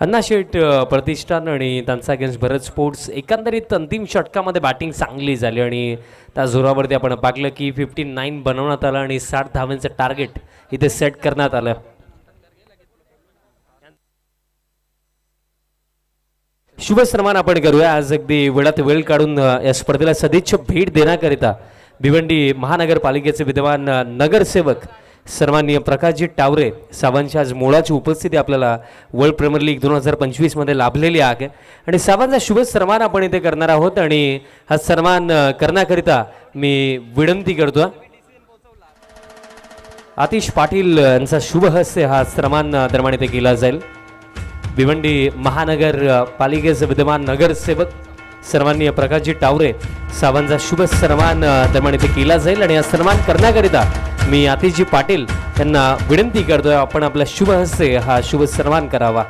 D: अण्णाशेठ प्रतिष्ठान आणि त्यांचा अगेन्स्ट भरत स्पोर्ट्स. एकंदरीत अंतिम षटकामध्ये बॅटिंग चांगली झाली आणि त्या जोरावरती आपण पाहिलं की 59 बनवण्यात आलं आणि 60 धावांचं टार्गेट इथे सेट करण्यात आलं. शुभ सन्मान आपण करूया. आज अगदी वेळात वेळ काढून या स्पर्धेला सदिच्छा भेट देण्याकरिता भिवंडी महानगरपालिकेचे विद्यमान नगरसेवक सन्माननीय प्रकाशजी टावरे साहेबांची आज मोलाची उपस्थिती आपल्याला वर्ल्ड प्रीमियर लीग 2025 मध्ये लाभलेली आहे आणि साहेबांचा शुभ सन्मान आपण इथे करणार आहोत. आणि हा सन्मान करण्याकरिता मी विनंती करतो आतिश पाटील यांचा शुभ हस्ते हा सन्मान दरम्यान इथे केला जाईल. भिवंडी महानगरपालिकेचे विद्यमान नगरसेवक सन्माननीय प्रकाशजी टावरे साहेबांचा शुभ सन्मान दरम्यान इथे केला जाईल आणि हा सन्मान करण्याकरिता मी आतिशजी पाटील यांना विनंती करतोय आपण आपल्या शुभ हस्ते हा शुभ सन्मान करावा.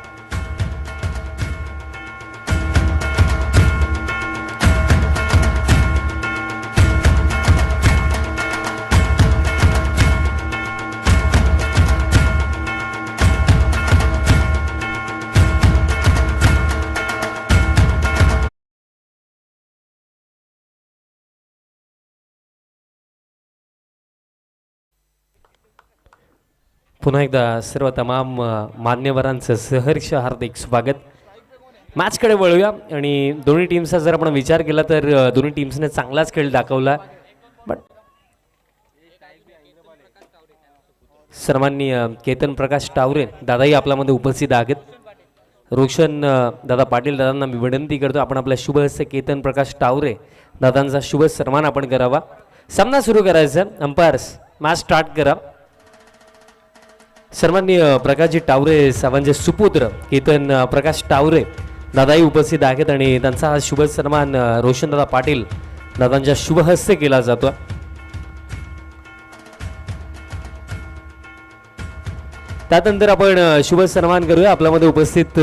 D: पुन्हा एकदा सर्व तमाम मान्यवरांचं सहर्ष हार्दिक स्वागत. मॅचकडे वळूया आणि दोन्ही टीम्सचा जर आपण विचार केला तर दोन्ही टीम्सने चांगलाच खेळ दाखवला. बट सन्माननीय केतन प्रकाश टावरे दादाही आपल्यामध्ये उपस्थित आहेत. रोशन दादा पाटील दादांना मी विनंती करतो आपण आपल्या शुभ हस्ते केतन प्रकाश टावरे दादांचा शुभ सन्मान आपण करावा. सामना सुरू करायचा. अंपायर्स मॅच स्टार्ट करा. सन्माननीय प्रकाशजी टावरे साहेबांचे सुपुत्र केतन प्रकाश टावरे दादाही उपस्थित आहेत आणि त्यांचा हा शुभ सन्मान रोशनदादा पाटील दादांच्या शुभ हस्ते केला जातो. त्यानंतर आपण शुभ सन्मान करूया. आपल्यामध्ये उपस्थित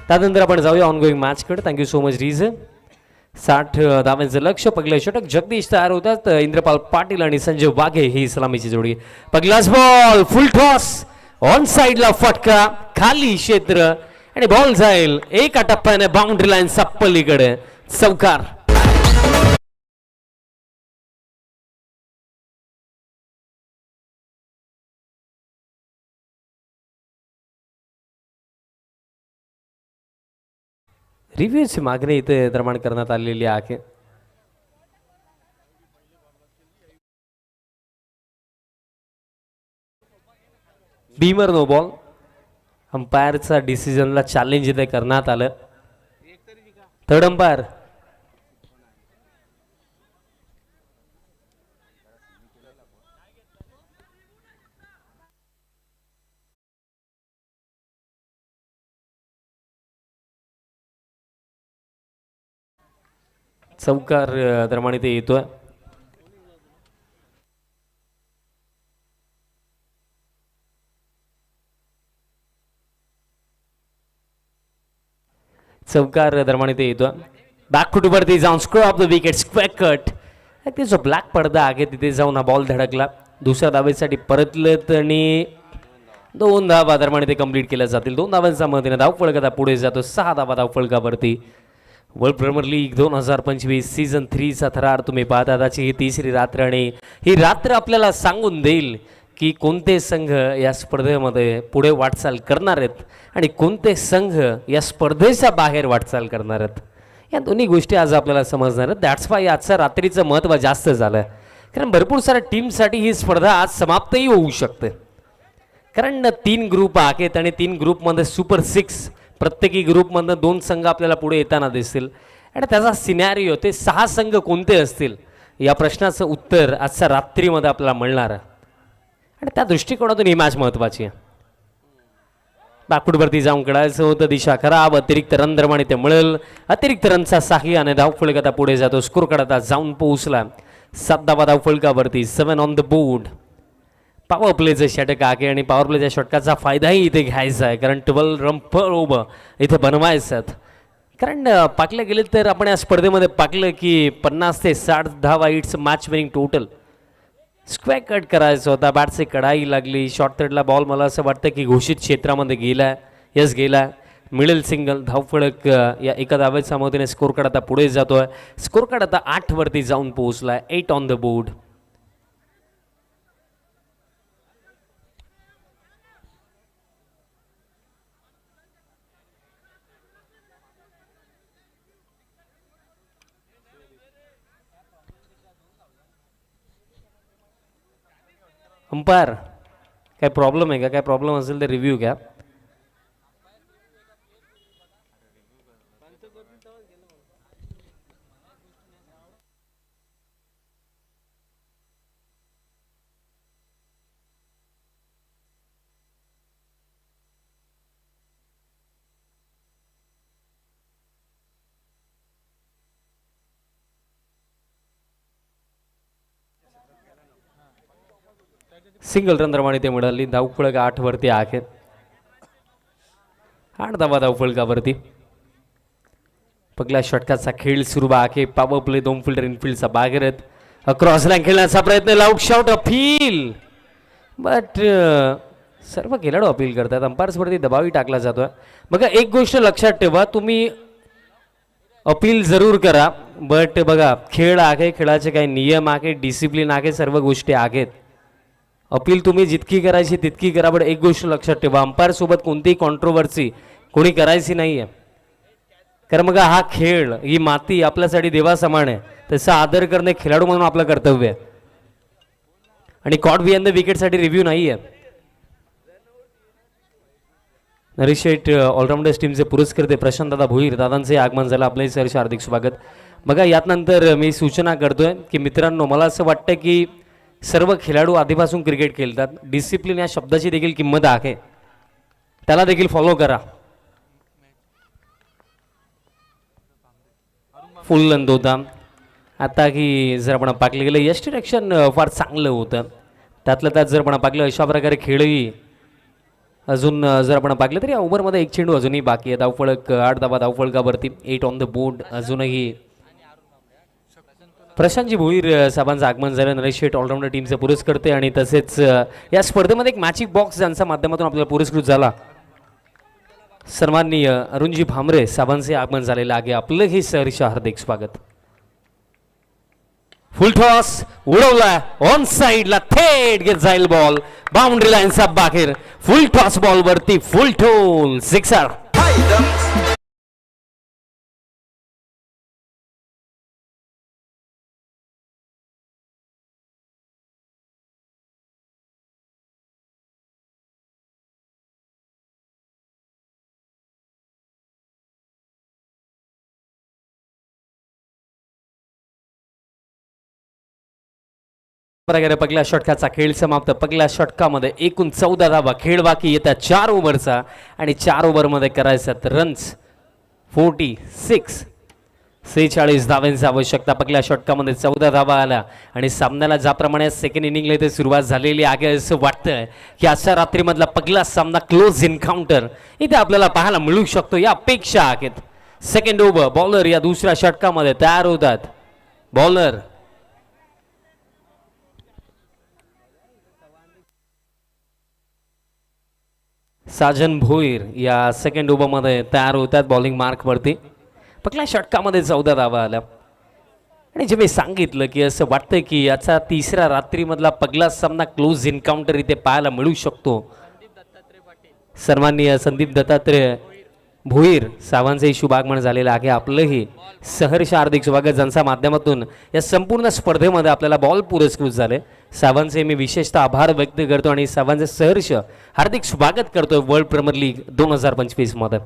D: त्यानंतर आपण जाऊया ऑनगोईंग मॅचकडे. थँक्यू सो मच रिझन. 60 धावांचं लक्ष. पगले षटक जगदीश तयार होतात. इंद्रपाल पाटील आणि संजय वाघे ही सलामीची जोडी. पगलाच बॉल फुल टॉस ऑन साइडला फटका खाली क्षेत्र आणि बॉल जाईल एका टप्प्याने बाउंड्री लाईन पलीकडे. चौकार. रिव्ह्यूची मागणी इथे निर्माण करण्यात आलेली आहे. Beamer no ball. अंपायरचा डिसिजनला चॅलेंज इथे करण्यात आलं. थर्ड अंपायर चौकार दरम्यान इथे येतोय. चौकार दरम्यान इथे येतोय. बॅक फुट वरती जाऊन स्क्रो off the wicket square cut. ते जो ब्लॅक पडदा आहे तिथे जाऊन हा बॉल धडकला. दुसऱ्या धावेसाठी परतलेत आणि 2 धावा दरम्यान इथे कंप्लीट केल्या जातील. 2 धावांच्या मदतीने धावफलक पुढे जातो. 6 धावा धावफलकावरती. वर्ल्ड प्रीमियर लीग 2025 सीझन 3चा थरार तुम्ही पाहता. आताची ही तिसरी रात्र आणि ही रात्र आपल्याला सांगून देईल की कोणते संघ या स्पर्धेमध्ये पुढे वाटचाल करणार आहेत आणि कोणते संघ या स्पर्धेच्या बाहेर वाटचाल करणार आहेत. या दोन्ही गोष्टी आज आपल्याला समजणार आहेत. दॅट्स वाय आजच्या रात्रीचं महत्त्व जास्त झालं कारण भरपूर साऱ्या टीमसाठी ही स्पर्धा आज समाप्तही होऊ शकते. कारण 3 ग्रुप आहेत आणि 3 ग्रुपमध्ये सुपर 6 प्रत्येकी ग्रुपमधनं 2 संघ आपल्याला पुढे येताना दिसतील आणि त्याचा सिनॅरिओ ते 6 संघ कोणते असतील या प्रश्नाचं उत्तर आजच्या रात्रीमध्ये आपल्याला मिळणार आहे आणि त्या दृष्टिकोनातून ही मॅच महत्त्वाची आहे. बॅकफुटवरती जाऊन कळायचं होतं. दिशा खराब. अतिरिक्त रन दरम्यान ते मिळेल. अतिरिक्त रनचा साह्याने धावफलक आता पुढे जातो. स्कोर कडे जाऊन पोहोचला. 7 धावा धावफलकावरती. 7 ऑन द बोर्ड. पॉवर प्लेचं षटक आहे आणि पॉवर प्लेच्या षटकाचा फायदाही इथे घ्यायचा आहे कारण 12 रन पर ओव्हर इथे बनवायचं. कारण पाकलं गेले तर आपण या स्पर्धेमध्ये पाकलं की 50 ते 60 धावा it's match winning total. Square cut करायचा होता. बॅटची कडाई लागली. शॉर्ट थर्डला बॉल मला असं वाटतं की घोषित क्षेत्रामध्ये गेला. यस गेला. मिडल सिंगल धावफलक या एका धावेच्या मदतीने स्कोर कार्ड आता पुढे जातोय. स्कोर कार्ड आता 8 वरती जाऊन पोहोचलाय. 8 ऑन द बोर्ड. अंपायर काय प्रॉब्लेम आहे का? काय प्रॉब्लेम असेल तर रिव्ह्यू घ्या. सिंगल रन रमाने ते मिळाली. धावफलक 8 वरती आहे. 8 धावा धावफलकावरती. पहिल्या षटकाचा खेळ सुरू आहे. पॉवर प्ले 2 फिल्डर इनफिल्डचा बागेरत क्रॉस लाईन खेळण्याचा प्रयत्न. लाऊड शॉट अपील बट सर्व खेळाडू अपील करतात. अंपायर्सवरती दबावही टाकला जातोय. बघा एक गोष्ट लक्षात ठेवा, तुम्ही अपील जरूर करा बट बघा खेळ आहे, खेळाचे काही नियम आहे, डिसिप्लिन आहे, सर्व गोष्टी आहेत. अपील तुम्ही जितकी करायची तितकी करा. बट एक गोष्ट लक्षात ठेवा, अंपायर सोबत कोणतीही कॉन्ट्रोवर्सी कोणी करायची नाही आहे. कारण बघा हा खेळ, ही माती आपल्यासाठी देवासमान आहे. त्याचा आदर करणे खेळाडू म्हणून आपलं कर्तव्य आहे. आणि कॉट बिहाइंड द विकेटसाठी रिव्ह्यू नाही आहे. नरेश शेठ ऑलराऊंडर्स टीमचे पुरस्कर्ते प्रशांत दादा भोईर दादांचे आगमन झालं. आपलंही सहर्ष हार्दिक स्वागत. बघा यानंतर मी सूचना करतोय की मित्रांनो, मला असं वाटतं की सर्व खेळाडू आधीपासून क्रिकेट खेळतात. डिसिप्लिन या शब्दाची देखील किंमत आहे, त्याला देखील फॉलो करा. फुल लेंथ होता. आता की जर आपण पाकलं गेलं यश डिरेक्शन फार चांगलं होतं. त्यातलं त्यात जर आपण पाकलं अशा प्रकारे खेळही अजून जर आपण पाकलं तरी या ओव्हरमध्ये एक चेंडू अजूनही बाकी आहे. धावफलक 8 धावा धावफलकावरती. 8 ऑन द बोर्ड. अजूनही प्रशांतजी भोईर साहेबांचं आगमन झालं. नरेश शेठ ऑलराऊंडर टीमचे पुरस्कर्ते आणि तसेच या स्पर्धेमध्ये एक मॅचिक बॉक्स ज्यांच्या माध्यमातून आपल्याला पुरस्कृत झाला, सन्माननीय अरुणजी भामरे साहेबांचे आगमन झालेलं आहे. आपलंही सहर्ष हार्दिक स्वागत. फुल टॉस उडवला ऑन साइडला, थेट घेत जाईल बॉल बाउंड्री लाईनचा बाहेर. फुल टॉस बॉल वरती फुल ठोल सिक्सर. प्रकारे पहिल्या षटकाचा खेळ समाप्त. पहिल्या षटकामध्ये एकूण 14 धावा. खेळ बाकी येत्या 4 ओव्हरचा आणि 4 ओव्हरमध्ये करायचं रन्स 46. 46 धावांची आवश्यकता. पहिल्या षटकामध्ये 14 धावा आल्या आणि सामन्याला ज्याप्रमाणे सेकंड इनिंगला इथे सुरुवात झालेली आहे असं वाटतंय की आजच्या रात्रीमधला पहिला सामना क्लोज एन्काउंटर इथे आपल्याला पाहायला मिळू शकतो, या अपेक्षा आहेत. सेकंड ओव्हर बॉलर या दुसऱ्या षटकामध्ये तयार होतात. बॉलर साजन भोईर या सेकंड ओव्हरमध्ये तयार होतात बॉलिंग मार्कवरती. पहिल्या षटकामध्ये 14 धावा आल्या आणि जे मी सांगितलं की असं वाटतं की याचा तिसऱ्या रात्रीमधला पहिला सामना क्लोज एन्काउंटर इथे पाहायला मिळू शकतो. सन्माननीय संदीप दत्तात्रय भोईर साहेबांचंही शुभागमन झालेलं आहे. आपलंही सहर्ष हार्दिक स्वागत, ज्यांच्या माध्यमातून या संपूर्ण स्पर्धेमध्ये आपल्याला बॉल पुरस्कृत झाले. साहेबांचे मी विशेषतः आभार व्यक्त करतो आणि साहेबांचे सहर्ष हार्दिक स्वागत करतो वर्ल्ड प्रीमियर लीग 2025 मध्ये.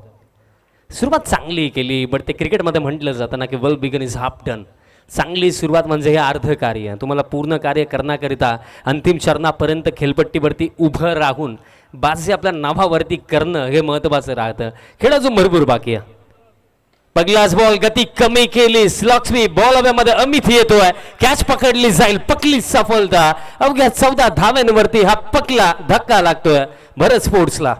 D: सुरुवात चांगली केली बट ते क्रिकेटमध्ये म्हटलं जातं ना की well begun is half done. चांगली सुरुवात म्हणजे हे अर्ध कार्य. तुम्हाला पूर्ण कार्य करण्याकरिता अंतिम चरणापर्यंत खेळपट्टीवरती उभं राहून बाजी आपल्या नावावरती करणं हे महत्त्वाचं राहतं. खेळ अजून भरपूर बाकी आहे. पहिलाच बॉल गती कमी केली. लक्ष्मी बॉल हवेमध्ये अमित येतोय. कॅच पकडली जाईल. पकली सफलता. अवघ्या 14 धाव्यांवरती हा पकला धक्का लागतोय भरत स्पोर्ट्सला.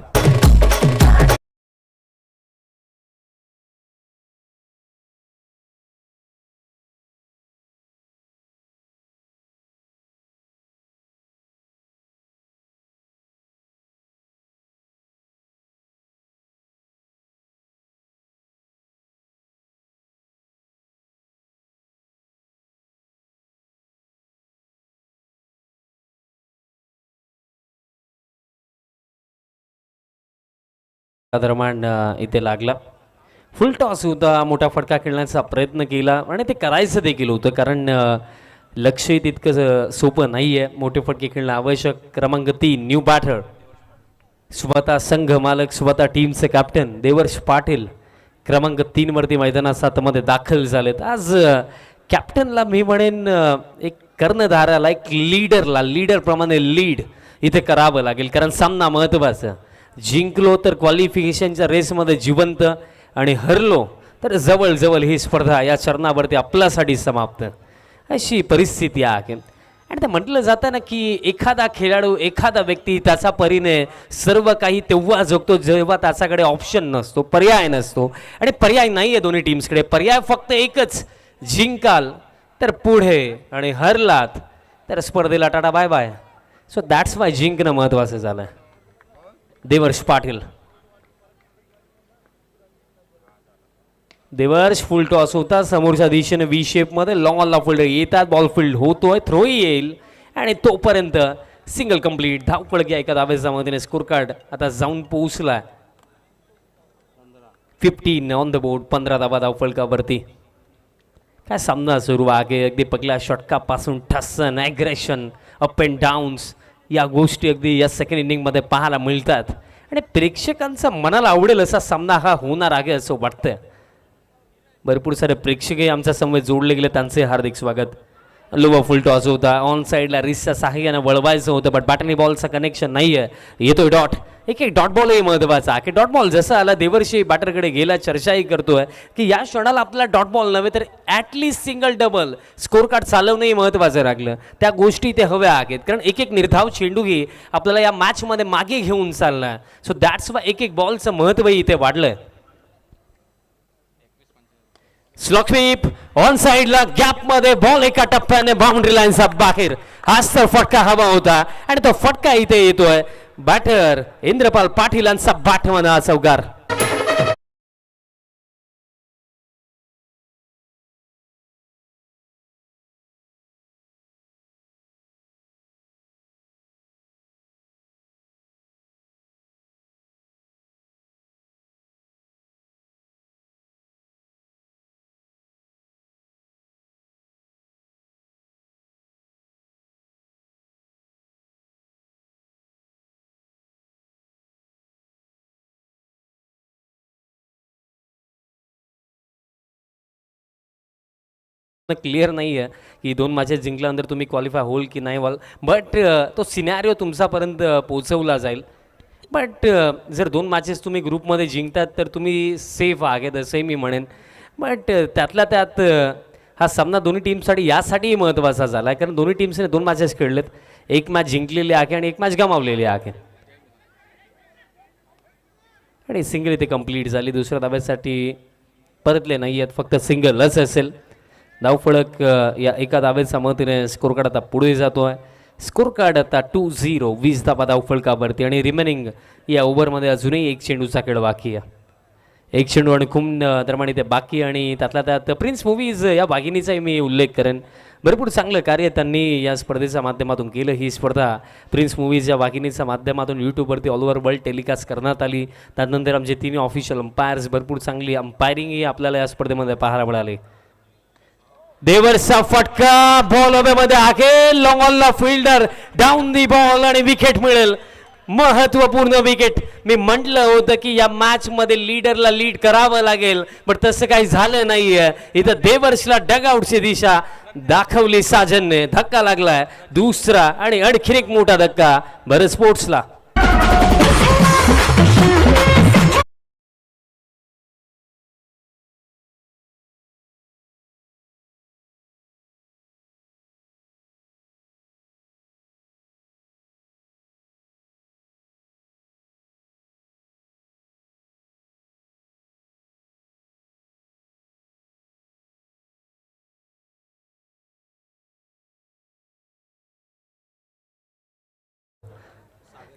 D: दरम्यान इथे लागला. फुल टॉस होता. मोठा फटका खेळण्याचा प्रयत्न केला आणि ते करायचं देखील होतं कारण लक्षही तितकं सोपं नाही आहे. मोठे फटके खेळणं आवश्यक. क्रमांक 3 न्यू बॅटर, स्वतः संघ मालक, स्वतः टीमचे कॅप्टन देवर्ष पाटील क्रमांक 3 वरती मैदानात 7 मध्ये दाखल झालेत. आज कॅप्टनला मी म्हणेन एक कर्णधाराला, एक लीडर प्रमाणे लीड इथे करावं लागेल, कारण सामना महत्त्वाचा. जिंकलो तर क्वालिफिकेशनच्या रेसमध्ये जिवंत, आणि हरलो तर जवळ ही स्पर्धा या चरणावरती आपल्यासाठी समाप्त, अशी परिस्थिती आहे. आणि ते म्हटलं जातं ना की एखादा खेळाडू, एखादा व्यक्ती त्याचा परीने सर्व काही तेव्हा जगतो जेव्हा त्याच्याकडे ऑप्शन नसतो, पर्याय नसतो. आणि पर्याय नाही आहे दोन्ही टीम्सकडे. पर्याय फक्त एकच, जिंकाल तर पुढे आणि हरलात तर स्पर्धेला tata bye bye. So that's why जिंकणं महत्त्वाचं झालं. देवर्ष पाटील, देवर्ष फुल टॉस होता समोरच्या दिशेने व्ही शेपमध्ये. लॉंग ऑन ला फिल्डर येतात, बॉल फील्ड होतोय, थ्रोही येईल आणि तोपर्यंत सिंगल कंप्लीट. धावपळकी एका धावेच्या मदतीने स्कोर कार्ड आता जाऊन पोहोचला 15 ऑन द बोर्ड. 15 धावा धावपळकावरती. काय सामना सुरू आहे. अगदी पहिल्या षटकापासून ठसन, ॲग्रेशन, अप अँड डाऊन्स या गोष्टी अगदी या सेकंड इनिंगमध्ये पाहायला मिळतात. आणि प्रेक्षकांचा मनाला आवडेल असा सामना हा होणार आहे असं वाटतं. भरपूर सारे प्रेक्षकही आमच्या समवेत जोडले गेले, त्यांचे हार्दिक स्वागत. लोवा फुल टॉस होता, ऑन साईडला रिसच्या साहाय्याने वळवायचं होतं, बट बॅट आणि बॉलचं कनेक्शन नाही आहे. येतोय डॉट. एक डॉट बॉलही महत्त्वाचा आहे. डॉट बॉल जसा आला, देवर्षी बॅटरकडे गेला, चर्चाही करतोय की या क्षणाला आपला डॉट बॉल नव्हे तर at least single double score card चालवणंही महत्त्वाचं लागलं. त्या गोष्टी ते हव्या आहेत, कारण एक निर्धाव चेंडूही आपल्याला या मॅचमध्ये मागे घेऊन चालला. सो दॅट्स वाय एक बॉलचं महत्त्वही इथे वाढलंय. स्लॉक स्वीप ऑन साइडला, गॅप मध्ये बॉल एका टप्प्याने बाउंड्री लाईनचा बाहेर. हाच तर फटका हवा होता आणि तो फटका इथे येतोय. बॅटर इंद्रपाल पाटील यांचा बॅटमधला चौकार. क्लिअर नाही आहे की 2 मॅचेस जिंकल्यानंतर तुम्ही क्वालिफाय होल की नाही व्हाल, बट तो सिनॅरिओ तुमच्यापर्यंत पोहोचवला जाईल. बट जर 2 मॅचेस तुम्ही ग्रुपमध्ये जिंकतात तर तुम्ही सेफ आहेत असंही मी म्हणेन. बट त्यातल्या त्यात हा सामना दोन्ही टीमसाठी यासाठीही महत्त्वाचा झाला आहे, कारण दोन्ही टीम्सने 2 मॅचेस खेळलेत. एक मॅच जिंकलेली आहे आणि एक मॅच गमावलेली आहे. आणि सिंगल इथे कंप्लीट झाली. दुसऱ्या धाब्यासाठी परतले नाही आहेत, फक्त सिंगलच असेल. धावफलक या एका धावेच्या मदतीने स्कोर कार्ड आता पुढे जातो आहे. स्कोर कार्ड आता 2-0, 20 धावा धावफलकावरती. आणि रिमेनिंग या ओव्हरमध्ये अजूनही एक चेंडूचा खेळ बाकी आहे. एक चेंडू आणि खूप दरम्यान इथे बाकी. आणि त्यातल्या त्यात प्रिन्स मूव्हीज या वाघिणीचाही मी उल्लेख करेन. भरपूर चांगलं कार्य त्यांनी या स्पर्धेच्या माध्यमातून केलं. ही स्पर्धा प्रिन्स मूव्हीज या वाघिणीच्या माध्यमातून यूट्यूबवरती ऑल ओव्हर वर्ल्ड टेलिकास्ट करण्यात आली. त्यानंतर आमचे 3 ऑफिशियल अंपायर्स, भरपूर चांगली अंपायरिंगही आपल्याला या स्पर्धेमध्ये पाहायला मिळाली. देवर्षचा फटका बॉल मध्ये आहे. लॉंग ऑनला फिल्डर डाऊन दी बॉल आणि विकेट मिळेल. महत्वपूर्ण विकेट. मी म्हटलं होतं की या मॅच मध्ये लीडरला लीड करावं लागेल, पण तसं काही झालं नाहीये. इथं देवर्षला डगआउटची दिशा दाखवली साजनने. धक्का लागलाय दुसरा आणि आणखीन एक मोठा धक्का बरं स्पोर्ट्सला.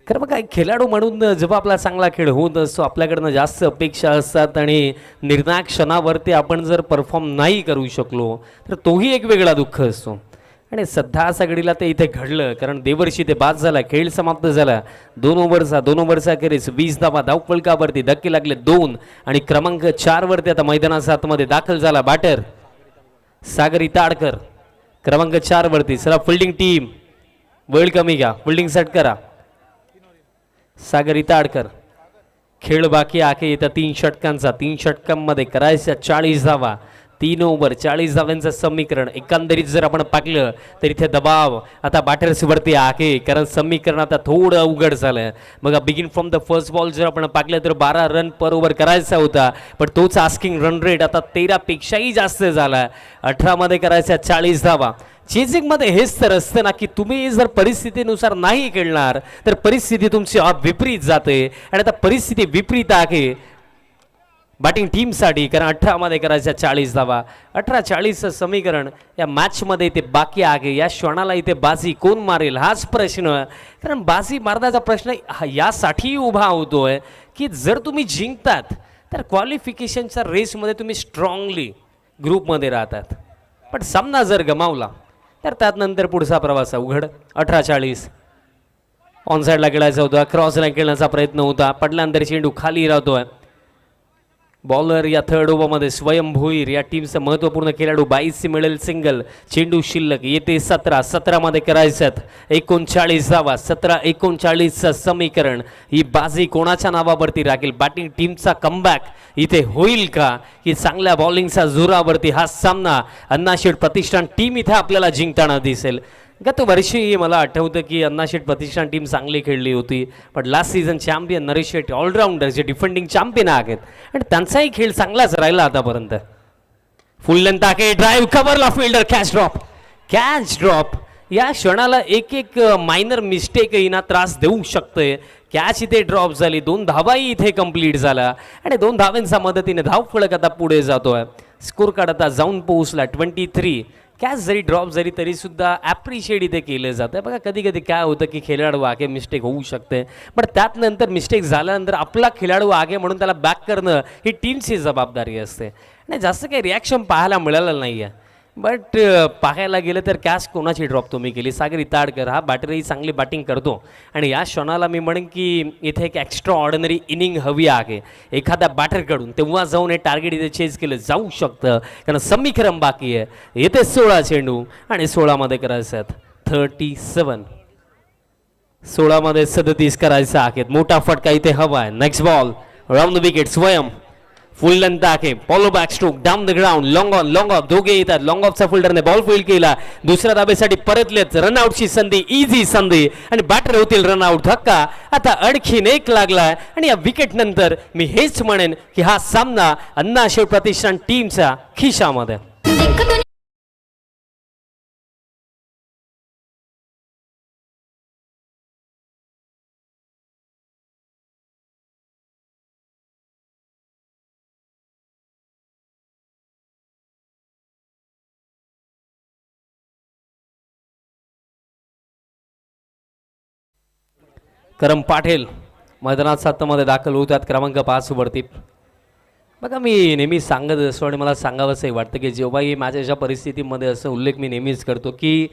D: खरं मग काय, खेळाडू म्हणून जेव्हा आपला चांगला खेळ होत असतो आपल्याकडनं जास्त अपेक्षा असतात आणि निर्णायक क्षणावरती आपण जर परफॉर्म नाही करू शकलो तर तोही एक वेगळा दुःख असतो. आणि सध्या सगळीला ते इथे घडलं, कारण देवर्षी ते बाद झाला, खेळ समाप्त झाला. 2 ओव्हरचा अखेरीस 20 धावा धावपळकावरती. धक्के लागले 2 आणि क्रमांक 4 वरती आता मैदानाच्या आतमध्ये दाखल झाला बॅटर सागरी ताडकर. क्रमांक 4 वरती चला फिल्डिंग टीम वेळ कमी घ्या फिल्डिंग सेट करा सागर इताडकर खेळ बाकी आहे येत्या 3 षटकांचा 3 षटकांमध्ये करायच्या 40 धावा 3 ओव्हर 40 धाव्यांचं समीकरण एकंदरीत जर आपण पाहिलं तर इथे दबाव आता बॅटर्सवरती आहे कारण समीकरण आता थोडं अवघड झालं मग begin from the first ball जर आपण पाहिलं तर 12 रन पर ओव्हर करायचा होता पण तोच आस्किंग रन रेट आता 13 पेक्षाही जास्त झाला 18 मध्ये करायचा 40 धावा चेजिंगमध्ये हेच तर असतं ना की तुम्ही जर परिस्थितीनुसार नाही खेळणार तर परिस्थिती तुमची विपरीत जाते आणि आता परिस्थिती विपरीत आहे बॅटिंग टीमसाठी कारण 18 मध्ये करायच्या 40 धावा 18-40चं समीकरण या मॅचमध्ये इथे बाकी आहे या क्षणाला इथे बाजी कोण मारेल हाच प्रश्न कारण बाजी मारण्याचा प्रश्न यासाठी उभा होतोय की जर तुम्ही जिंकतात तर क्वालिफिकेशनच्या रेसमध्ये तुम्ही स्ट्रॉंगली ग्रुपमध्ये राहतात पण सामना जर गमावला तर त्यानंतर पुढचा प्रवास अवघड 18-40 ऑन साईडला खेळायचा होता क्रॉसला खेळण्याचा प्रयत्न होता पडल्यानंतर चेंडू खाली राहतोय बॉलर या थर्ड ओव्हरमध्ये स्वयं भोईर या टीमचा महत्त्वपूर्ण खेळाडू 22 मिळेल सिंगल चेंडू शिल्लक येते 17 मध्ये करायच्यात 39 धावा 17-39चं समीकरण ही बाजी कोणाच्या नावावरती राहील बॅटिंग टीमचा कमबॅक इथे होईल का की चांगल्या बॉलिंगचा जोरावरती हा सामना अण्णाशेठ प्रतिष्ठान टीम इथे आपल्याला जिंकताना दिसेल गत वर्षी मला आठवतं की अण्णाशेठ प्रतिष्ठान टीम चांगली खेळली होती पण last season champion Naresh Shetty allrounder जे डिफेंडिंग चॅम्पियन आहेत आणि त्यांचाही खेळ चांगलाच राहिला आतापर्यंत फुल लेंथ आहे ड्राईव्ह कव्हरला फिल्डर कॅच ड्रॉप या क्षणाला एक मायनर मिस्टेक ना त्रास देऊ शकते कॅच इथे ड्रॉप झाली 2 धावाही इथे कंप्लीट झाला आणि 2 धावांच्या मदतीने धावफलक आता पुढे जातोय स्कोर कार्ड आता जाऊन पोहोचला 23 कॅच जरी ड्रॉप जरी तरी सुद्धा ॲप्रिशिएट इथे केलं जातं बघा कधी कधी काय होतं की खेळाडू आगे मिस्टेक होऊ शकते पण त्यानंतर मिस्टेक झाल्यानंतर आपला खेळाडू आगे म्हणून त्याला बॅक करणं ही टीमची जबाबदारी असते आणि जास्त काही रिॲक्शन पाहायला मिळालं नाही आहे बट पाहायला गेलं तर कॅच कोणाची ड्रॉप तुम्ही केली सागर इताडकर हा बॅटरही चांगली बॅटिंग करतो आणि या क्षणाला मी म्हणेन की इथे एक एक्स्ट्रा ऑर्डिनरी इनिंग हवी आहे एखाद्या बॅटरकडून तेव्हा जाऊन हे टार्गेट इथे चेज केलं जाऊ शकतं कारण समीकरण बाकी आहे येथे 16 चेंडू आणि 16 मध्ये करायचं आहेत 37 16 मध्ये 37 करायचं आहे मोठा फटका इथे हवा आहे next ball round the wicket स्वयं फुल लेंथ आहे follow back stroke down the ground long of दोघे येतात लॉंग ऑफचा फिल्डरने बॉल फील्ड केला दुसऱ्या धाबेसाठी परतलेत रनआउटची संधी इझी संधी आणि बॅटर होतील रनआउट धक्का आता आणखीन एक लागलाय आणि या विकेट नंतर मी हेच म्हणेन की हा सामना अण्णाशेठ प्रतिष्ठान टीमच्या खिशामध्ये करम पाटील मैदानात 7 मध्ये दाखल होतात क्रमांक 5 वरती बघा मी नेहमी सांगत असतो आणि मला सांगावंसंही वाटतं की जेव्हाही माझ्या परिस्थितीमध्ये असं उल्लेख मी नेहमीच करतो की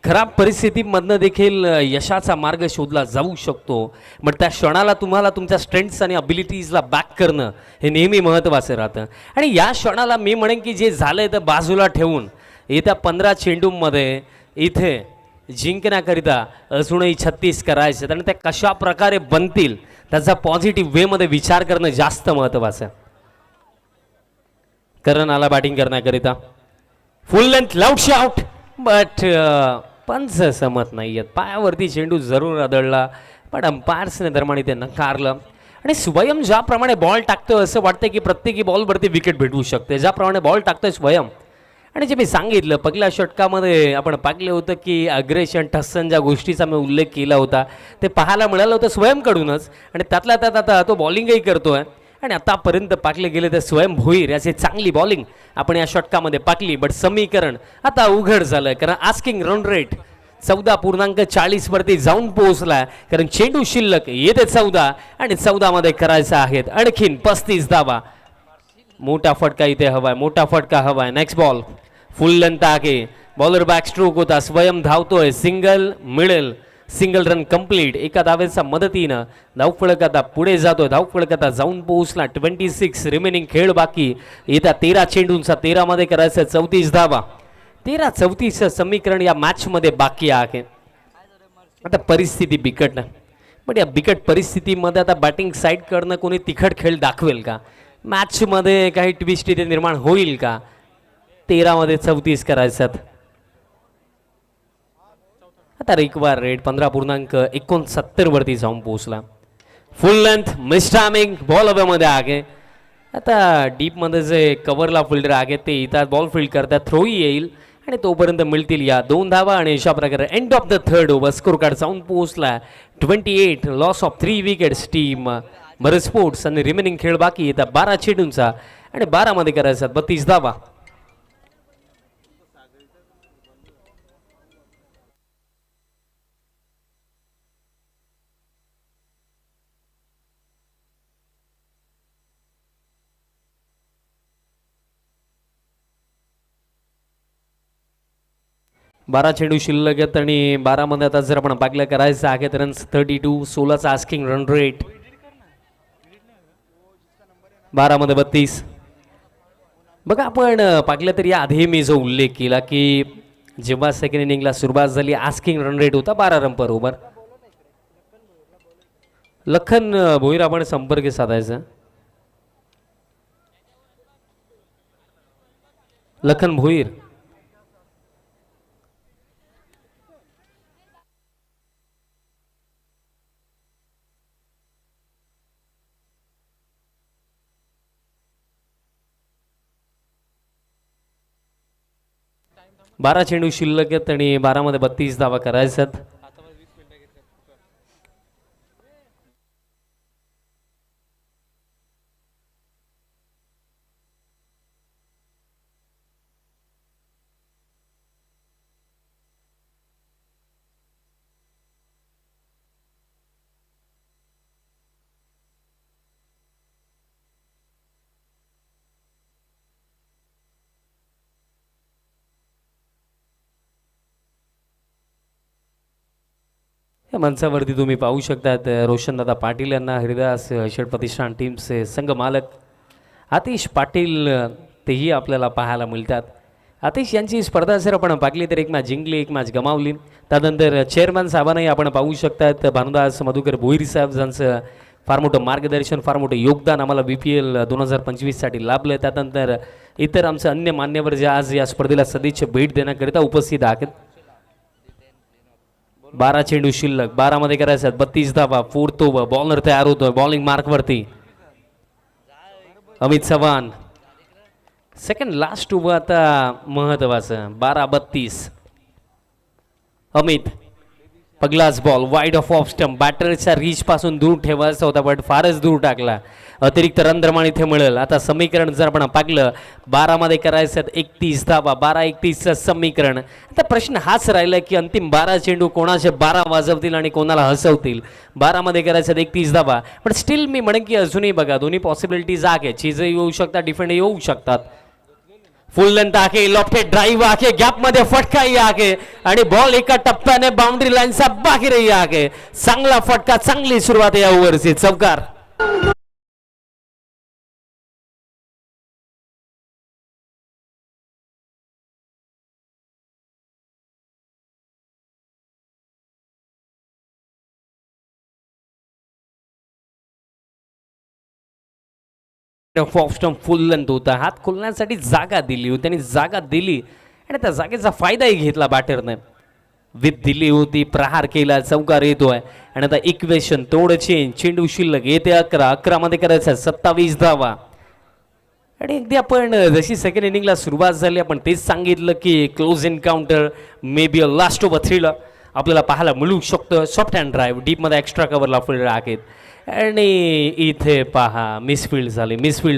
D: खराब परिस्थितीमधनं देखील यशाचा मार्ग शोधला जाऊ शकतो बट त्या क्षणाला तुम्हाला तुमच्या स्ट्रेंथ्स आणि अबिलिटीजला बॅक करणं हे नेहमी महत्त्वाचं राहतं आणि या क्षणाला मी म्हणेन की जे झालं आहे तर बाजूला ठेवून येत्या 15 चेंडूंमध्ये इथे जिंकण्याकरिता अजूनही 36 करायचे आणि त्या कशा प्रकारे बनतील त्याचा पॉझिटिव्ह वेमध्ये विचार करणं जास्त महत्त्वाचं आहे करण आला बॅटिंग करण्याकरिता फुल लेंथ लाऊड शॉट बट पंच समत नाही आहेत पायावरती चेंडू जरूर आदळला पण अंपायर्सने दरम्यान ते नकारलं आणि स्वयं ज्याप्रमाणे बॉल टाकतोय असं वाटतं की प्रत्येकी बॉलवरती विकेट भेटू शकते ज्याप्रमाणे बॉल टाकतोय स्वयं आणि जे मी सांगितलं पहिल्या षटकामध्ये आपण पाहिलं होतं की अग्रेशन ठस्सन ज्या गोष्टीचा मी उल्लेख केला होता ते पाहायला मिळालं होतं स्वयंकडूनच आणि त्यातल्या त्यात आता तो बॉलिंगही करतोय आणि आतापर्यंत पाकले गेले तर स्वयं भोईर याची चांगली बॉलिंग आपण या षटकामध्ये पाकली बट समीकरण आता उघड झालं कारण आस्किंग रन रेट 14.40 वरती जाऊन पोहोचला कारण चेंडू शिल्लक येते 14 आणि 14 मध्ये करायचं आहेत आणखीन 35 धावा मोठा फटका इथे हवाय मोठा फटका हवाय नेक्स्ट बॉल फुल लेंथ आहे बॉलर बॅक स्ट्रोक होता स्वयं धावतोय सिंगल मिळेल सिंगल रन कंप्लीट एका धावेच्या मदतीनं धावफलक आता पुढे जातोय धावफलक आता जाऊन पोहोचला 26 रिमेनिंग खेळ बाकी येत्या 13 चेंडूंचा 13 मध्ये करायचं 34 धावा 13-34 समीकरण या मॅच मध्ये बाकी आहे. आता परिस्थिती बिकट नाही, पण या बिकट परिस्थितीमध्ये आता बॅटिंग साईड करणं कोणी तिखट खेळ दाखवेल का? मॅच मध्ये काही ट्विस्ट इथे निर्माण होईल का? 13 मध्ये 34 करायच्यात. आता रिक्वायर रेट 15.69 वरती जाऊन पोहोचला. फुल लेंथ मिस टायमिंग बॉल हवेमध्ये आहे. आता डीपमध्ये जे कव्हरला फिल्डर आहे ते येतात, बॉल फील्ड करतात, थ्रोही येईल आणि तोपर्यंत मिळतील या 2 धावा आणि अशा प्रकारे end of the third over score card जाऊन पोहोचला 28. लॉस ऑफ 3 विकेट्स टीम बरं स्पोर्ट्स आणि रिमेनिंग खेळ बाकी येतात 12 चेंडूंचा आणि 12 मध्ये करायचा 32 धावा. बारा चेंडू शिल्लक आहेत आणि 12 मध्ये आता जर आपण पाहिलं करायचं आहे तर रन्स 32, 16चा आस्किंग रन रेट, 12 मध्ये 32. बघा आपण पाहिलं तर या आधी मी जो उल्लेख केला की जेव्हा सेकंड इनिंगला सुरुवात झाली आस्किंग रन रेट होता 12 रन पर ओव्हर. लखन भोईर आपण संपर्क साधायचा. लखन भोईर बारा चेंडू शिल्लक आहेत आणि 12 मध्ये 32 धावा करायच्यात. या मंचावरती तुम्ही पाहू शकतात रोशनदादा पाटील यांना हरिदास शेठ प्रतिष्ठान टीमचे संघ मालक आतिश पाटील तेही आपल्याला पाहायला मिळतात. आतिश यांची स्पर्धा जर आपण पाहिली तर एक मॅच जिंकली, एक मॅच गमावली. त्यानंतर चेअरमॅन साहेबांनाही आपण पाहू शकतात भानुदास मधुकर भोईर साहेब ज्यांचं फार मोठं मार्गदर्शन, फार मोठं योगदान आम्हाला BPL 2025साठी लाभलं. त्यानंतर इतर आमचे अन्य मान्यवर जे आज या स्पर्धेला सदिच्छा भेट देण्याकरिता उपस्थित आहेत. 12 चेंडू शिल्लक, 12 मध्ये करायचं 32 धावा. फोर्थ ओव्हर, बॉलर तयार होतोय बॉलिंग मार्कवरती. Amit Chavan second last over आता महत्वाचं 12-32. अमित पगलाच ball wide off off stump, बॅटरच्या रीच पासून दूर ठेवायचा होता पण फारच दूर टाकला. अतिरिक्त रनद्रमान इथे मिळेल. आता समीकरण जर आपण पाहिलं 12 मध्ये करायचं 31 धावा, 12-31चं समीकरण. आता प्रश्न हाच राहिला की अंतिम 12 चेंडू कोणाचे 12 वाजवतील आणि कोणाला हसवतील. 12 मध्ये करायचं 31 धावा, पण स्टील मी म्हणेन की अजूनही बघा दोन्ही पॉसिबिलिटीज आहे. चीजही येऊ शकतात, डिफेंड येऊ शकतात. फुल लेंथ आहे, लॉफ्टेड ड्राईव्ह आहे, गॅप मध्ये फटकाही आहे आणि बॉल एका टप्प्याने बाउंड्री लाईनचा बाहेरही आहे. चांगला फटका, चांगली सुरुवात या ओव्हरची. चौकार. फॉक्स्टम फुल लेंथ होता, हात खोलण्यासाठी जागा दिली होती आणि जागा दिली आणि त्या जागेचा फायदाही घेतला बॅटरने. विथ दिली होती, प्रहार केला, चौकार येतोय आणि आता इक्वेशन तोड चेंज. चेंडू शिल्लक येते 11, 11 मध्ये करायचं 27 धावा. आणि अगदी आपण जशी सेकंड इनिंगला सुरुवात झाली आपण तेच सांगितलं की close encounter maybe a last over thriller आपल्याला पाहायला मिळू शकतं. सॉफ्ट अँड ड्राईव्ह डीपमध्ये एक्स्ट्रा कव्हरला फिल्डर आहेत आणि इथे पहा मिसफील्ड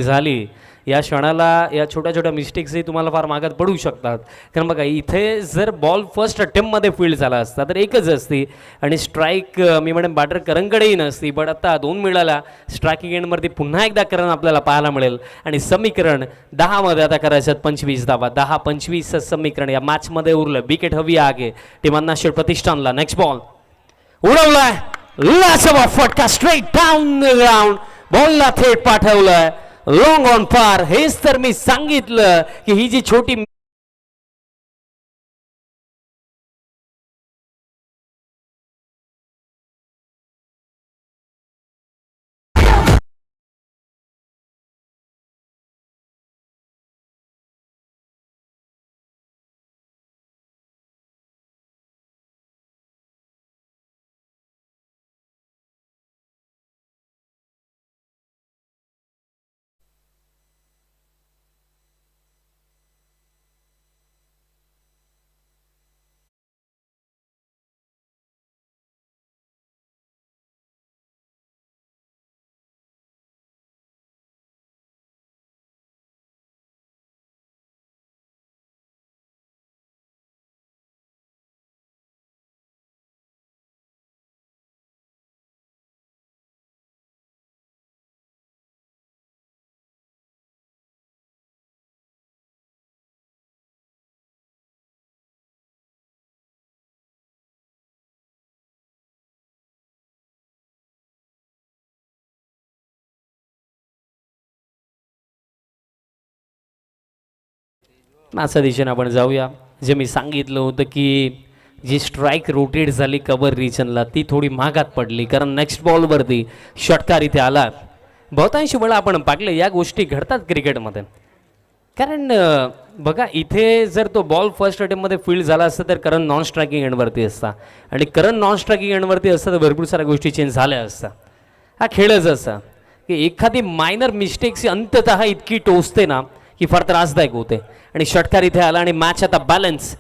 D: झाली. या क्षणाला या छोट्या छोट्या मिस्टेक्सही तुम्हाला फार मागात पडू शकतात. कारण बघा इथे जर बॉल फर्स्ट अटेम्प्टमध्ये फील्ड झाला असता तर एकच असती आणि स्ट्राईक मी म्हणेन बॅटर करंकडेही नसती. बट आता 2 मिळाला. स्ट्रायकिंग एंडवरती पुन्हा एकदा करण आपल्याला पाहायला मिळेल आणि समीकरण 10 मध्ये आता करायचं 25 धावा. 10-25 समीकरण या मॅचमध्ये उरलं. विकेट हवी आहे टीमांना शेठ प्रतिष्ठानला. नेक्स्ट बॉल उडवलाय, लाजवाब फटका, स्ट्रेट डाऊन ग्राउंड. बॉलला थेट पाठवलंय लॉंग ऑन पार. हेच तर मी सांगितलं की ही जी छोटी अशा दिशेने आपण जाऊया. जे मी सांगितलं होतं की जी स्ट्राईक रोटेट झाली कव्हर रिजनला ती थोडी महागात पडली, कारण नेक्स्ट बॉलवरती षटकार इथे आला. बहुतांशी वेळा आपण पाहिलं या गोष्टी घडतात क्रिकेटमध्ये. कारण बघा इथे जर तो बॉल फर्स्ट अटेम्पमध्ये फील्ड झाला असता तर करण नॉन स्ट्रायकिंग एंडवरती असता, आणि करण नॉन स्ट्रायकिंग एंडवरती असता तर भरपूर साऱ्या गोष्टी चेंज झाल्या असता. हा खेळच असा की एखादी मायनर मिस्टेक्स अंततः इतकी टोचते ना की फार त्रासदायक होते. आणि षटकार इथे आला आणि मॅच आता बॅलन्स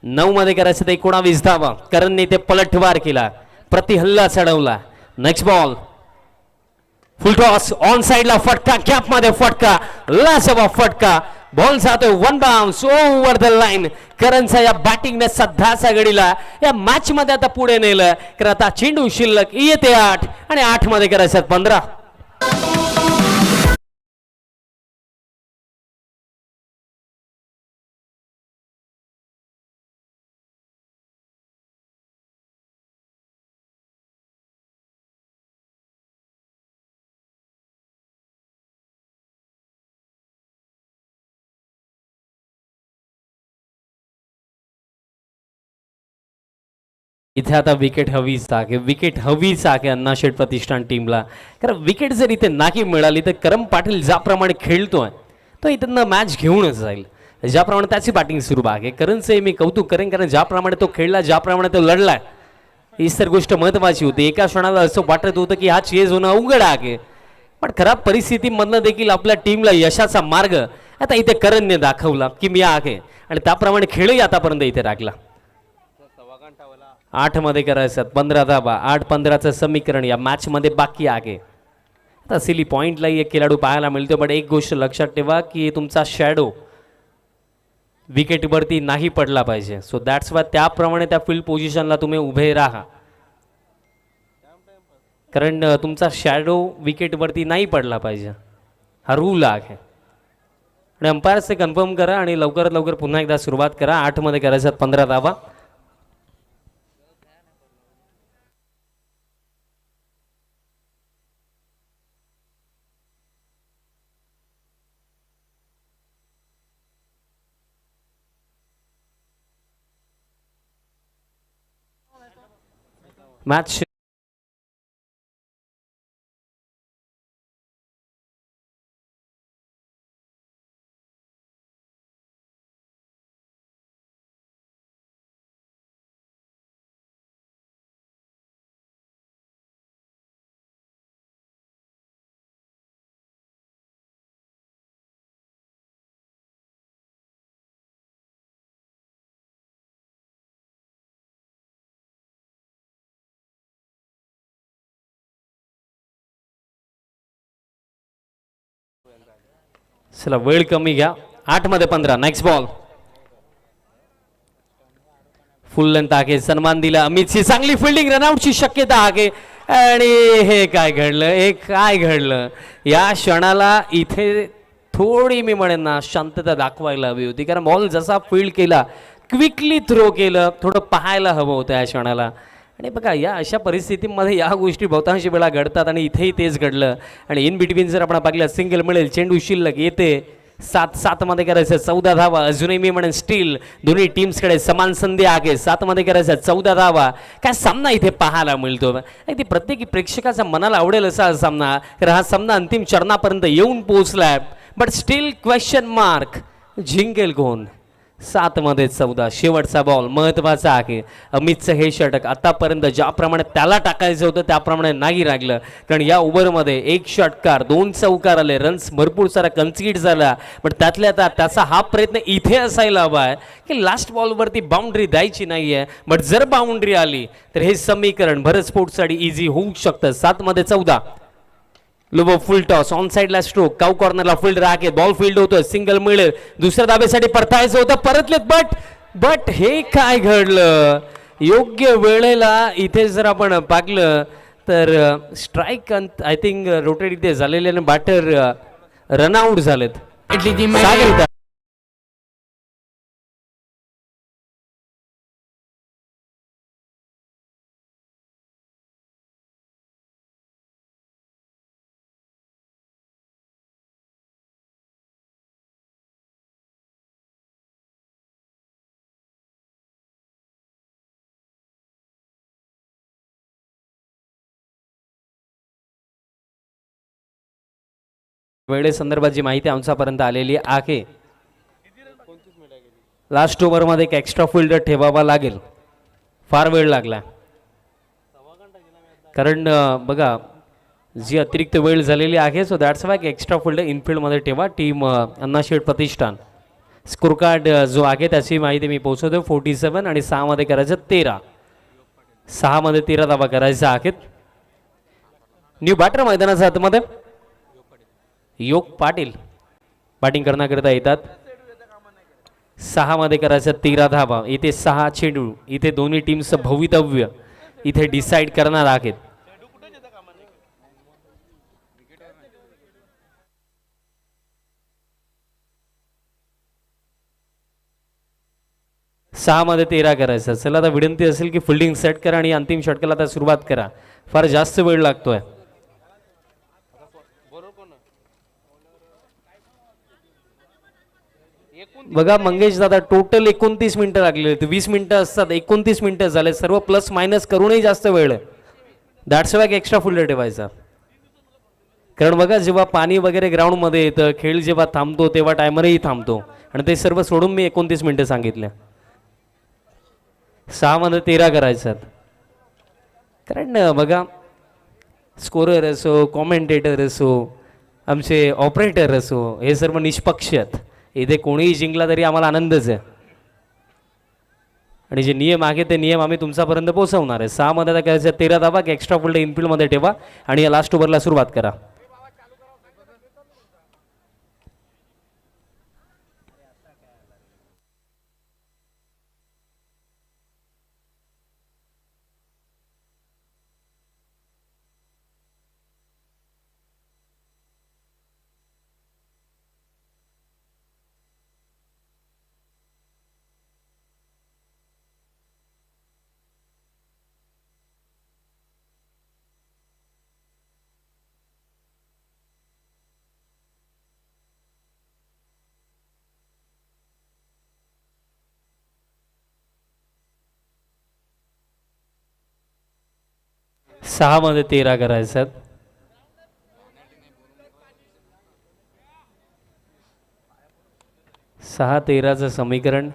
D: 9 मध्ये करायचं तर 19 धावा. करणने इथे पलटवार केला, प्रतिहल्ला चढवला. Next ball full toss on साइडला फटका, कॅप मध्ये फटका, लाजवाब फटका. बॉल जातोय one bounce over the line. करणचा या बॅटिंगने सध्याच्या घडीला या मॅच मध्ये आता पुढे नेलं. तर आता चेंडू शिल्लक येते 8 आणि 8 मध्ये करायचं 15. इथे आता विकेट हवीच आहे, विकेट हवीच आहे अण्णा शेठ प्रतिष्ठान टीमला. कारण विकेट जर इथे नाही मिळाली तर करम पाटील ज्याप्रमाणे खेळतोय तो इथं मॅच घेऊनच जाईल. ज्याप्रमाणे त्याची बॅटिंग सुरू आहे करणचे मी कौतुक करेन, कारण ज्याप्रमाणे तो खेळला, ज्याप्रमाणे तो लढलाय, हीच तर गोष्ट महत्वाची होती. एका क्षणाला असं वाटत होतं की हा चेज होणं अवघड आहे, पण खराब परिस्थितीमधनं देखील आपल्या टीमला यशाचा मार्ग आता इथे करणने दाखवला की मी आहे, आणि त्याप्रमाणे खेळही आतापर्यंत इथे राखला. 8 मध्ये करायचं 15 धावा. 8-15चं समीकरण या मॅच मध्ये बाकी आहे. आता सिली पॉइंटला एक खेळाडू पाहायला मिळतो, पण एक गोष्ट लक्षात ठेवा की तुमचा शॅडो विकेटवरती नाही पडला पाहिजे. सो दॅट्स वाय त्याप्रमाणे त्या फील्ड पोझिशनला तुम्ही उभे राहा, कारण तुमचा शॅडो विकेटवरती नाही पडला पाहिजे, हा रूल आहे. आणि अंपायर्सचे कन्फर्म करा आणि लवकरात लवकर पुन्हा एकदा सुरुवात करा. 8 मध्ये करायचं 15 धावा. मॅच चला वेळ कमी घ्या. 8 मध्ये 15. नेक्स्ट बॉल फुल लेंथ आहे, सन्मान दिला. अमितची चांगली फिल्डिंग, रनआउटची शक्यता आहे. आणि हे काय घडलं, हे काय घडलं या क्षणाला इथे थोडी मी म्हणेन ना शांतता दाखवायला हवी होती, कारण बॉल जसा फील्ड केला, क्विकली थ्रो केलं, थोडं पाहायला हवं होतं या क्षणाला. आणि बघा या अशा परिस्थितीमध्ये या गोष्टी बहुतांश वेळा घडतात, आणि इथेही तेच घडलं. आणि इन बिटवीन जर आपण पाहिलं सिंगल मिळेल, चेंडू शिल्लक येते 7 मध्ये करायचं 14 धावा. अजूनही मी म्हणेन स्टील दोन्ही टीम्सकडे समान संधी आहे. 7 मध्ये करायचं 14 धावा. काय सामना इथे पाहायला मिळतो, ते प्रत्येकी प्रेक्षकाच्या मनाला आवडेल असा सामना, कारण हा सामना अंतिम चरणापर्यंत येऊन पोहोचलाय. बट स्टील क्वेश्चन मार्क, जिंकेल कोण? 7 मध्ये 14 शेवटचा बॉल महत्वाचा आहे. अमितचं हे षटक आतापर्यंत ज्याप्रमाणे त्याला टाकायचं होतं त्याप्रमाणे नाही लागलं, कारण या ओव्हरमध्ये 1 षटकार 2 चौकार आले, रन्स भरपूर सारा कन्सिड झाला. पण त्यातल्या त्याचा हा प्रयत्न इथे असायला हवा आहे की लास्ट बॉलवरती बाउंड्री द्यायची नाही आहे. बट जर बाउंड्री आली तर हे समीकरण भरत स्पोर्ट्ससाठी इझी होऊ शकतं. 7 मध्ये 14. लोबो फुल टॉस ऑन साइडला स्ट्रोक, काऊ कॉर्नरला फील्ड राखे, बॉल फील्ड होतोय, सिंगल मिळेल, दुसऱ्या दाबेसाठी परतायचं होतं, परतलेत. बट हे काय घडलं योग्य वेळेला इथे जर आपण पाहिलं तर स्ट्राईक आय थिंक रोटेट इथे झालेले बॅटर रनआउट झालेत. वेळेसंदर्भात जी माहिती आमच्यापर्यंत आलेली आहे, लास्ट ओव्हरमध्ये एक एक्स्ट्रा फिल्डर ठेवावा लागेल. फार वेळ लागला कारण बघा जी अतिरिक्त वेळ झालेली आहे, so that's why extra fielder इनफिल्डमध्ये ठेवा. Team Annasheth Pratishthan score card जो आहे त्याची माहिती मी पोहोचवतो. 47 आणि 6 मध्ये करायचं 13. 6 मध्ये 13 धावा करायचा आहेत. न्यू बॅटर मैदानाच्या आतमध्ये योग पाटील बॅटिंग करण्याकरिता येतात. 6 मध्ये करायचं 13 धावा. इथे 6 चेंडू, इथे दोन्ही टीमचं भवितव्य इथे डिसाईड करणार आहेत. सहा मध्ये 13 करायचं. चला आता विनंती असेल की फिल्डिंग सेट करा आणि अंतिम षटकाला आता सुरुवात करा. फार जास्त वेळ लागतोय. बघा मंगेश दादा, टोटल 29 मिनिटं लागले. 20 मिनिटं असतात, 29 मिनिटं झाले. सर्व प्लस मायनस करूनही जास्त वेळ आहे. दॅट्स वाय एक्स्ट्रा फिल्डर ठेवायचा. कारण बघा जेव्हा पाणी वगैरे ग्राउंडमध्ये येतं, खेळ जेव्हा थांबतो तेव्हा टायमरही थांबतो आणि ते सर्व सोडून मी 29 मिनिटं सांगितल्या. 6 मध्ये 13 करायचं. कारण बघा स्कोरर असो, कॉमेंटेटर असो, आमचे ऑपरेटर असो, हे सर्व निष्पक्ष आहेत. इथे कोणीही जिंकला तरी आम्हाला आनंदच आहे. आणि जे नियम आहे ते नियम आम्ही तुमच्यापर्यंत पोहोचवणार आहे. 6 मध्ये आता करायचं 13 धावा. एक्स्ट्रा फिल्ड इनफिल्डमध्ये ठेवा आणि या लास्ट ओव्हरला सुरुवात करा. सहा मध्ये 13 करायचं. सहा 13चं समीकरण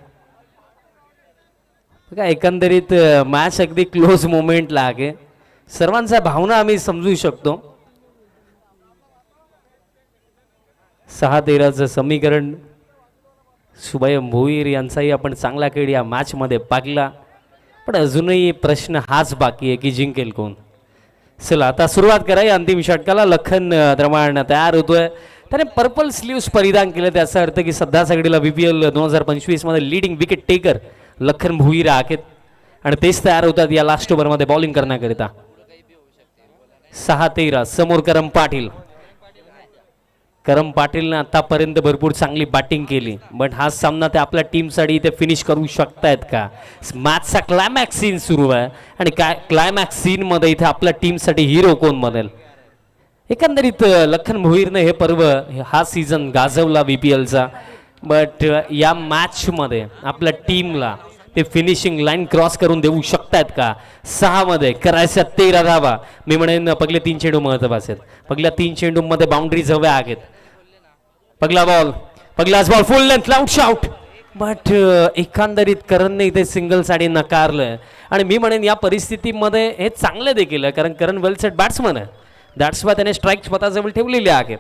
D: बघा. एकंदरीत मॅच अगदी क्लोज मोमेंटला आहे. सर्वांच्या भावना आम्ही समजू शकतो. 6-13चं समीकरण. शुभम भोईर यांचाही आपण चांगला खेळ या मॅचमध्ये पाहिला, पण अजूनही प्रश्न हाच बाकी आहे की जिंकेल कोण. चला आता सुरुवात करा अंतिम षटकाला. लखन द्रमाण तयार होतोय. त्याने पर्पल स्लीव्स परिधान केले. त्याचा अर्थ की सध्या सगळीला BPL 2025 मध्ये leading wicket taker Lakhan Bhuir आहेत आणि तेच तयार होतात या लास्ट ओव्हरमध्ये बॉलिंग करण्याकरिता. 6-13 समोर करम पाटील. करम पाटीलने आतापर्यंत भरपूर चांगली बॅटिंग केली, बट हा सामना ते आपल्या टीमसाठी इथे फिनिश करू शकतायत का. मॅचचा क्लायमॅक्स सीन सुरू आहे आणि काय क्लायमॅक्स सीनमध्ये इथे आपल्या टीमसाठी हिरो कोण बनेल. एकंदरीत लखन भोईरने हे पर्व हा सीझन गाजवला BPLचा, बट या मॅचमध्ये आपल्या टीमला ते फिनिशिंग लाईन क्रॉस करून देऊ शकतायत का. 6 मध्ये करायच्या 13 धावा. मी म्हणेन पगले 3 चेंडू महत्वाचे आहेत. पगल्या 3 चेंडूमध्ये बाउंड्रीज हव्या आहेत. पगलाच बॉल फुल लेंथ लाऊट शॉट, बट एकंदरीत करणने इथे सिंगल साठी नकारलं. आणि मी म्हणेन या परिस्थितीमध्ये हे चांगलं देखील आहे, कारण करण वेल सेट बॅट्समन आहे. दॅट्स वाय त्याने स्ट्राईक स्वतःजवळ ठेवलेली आहे.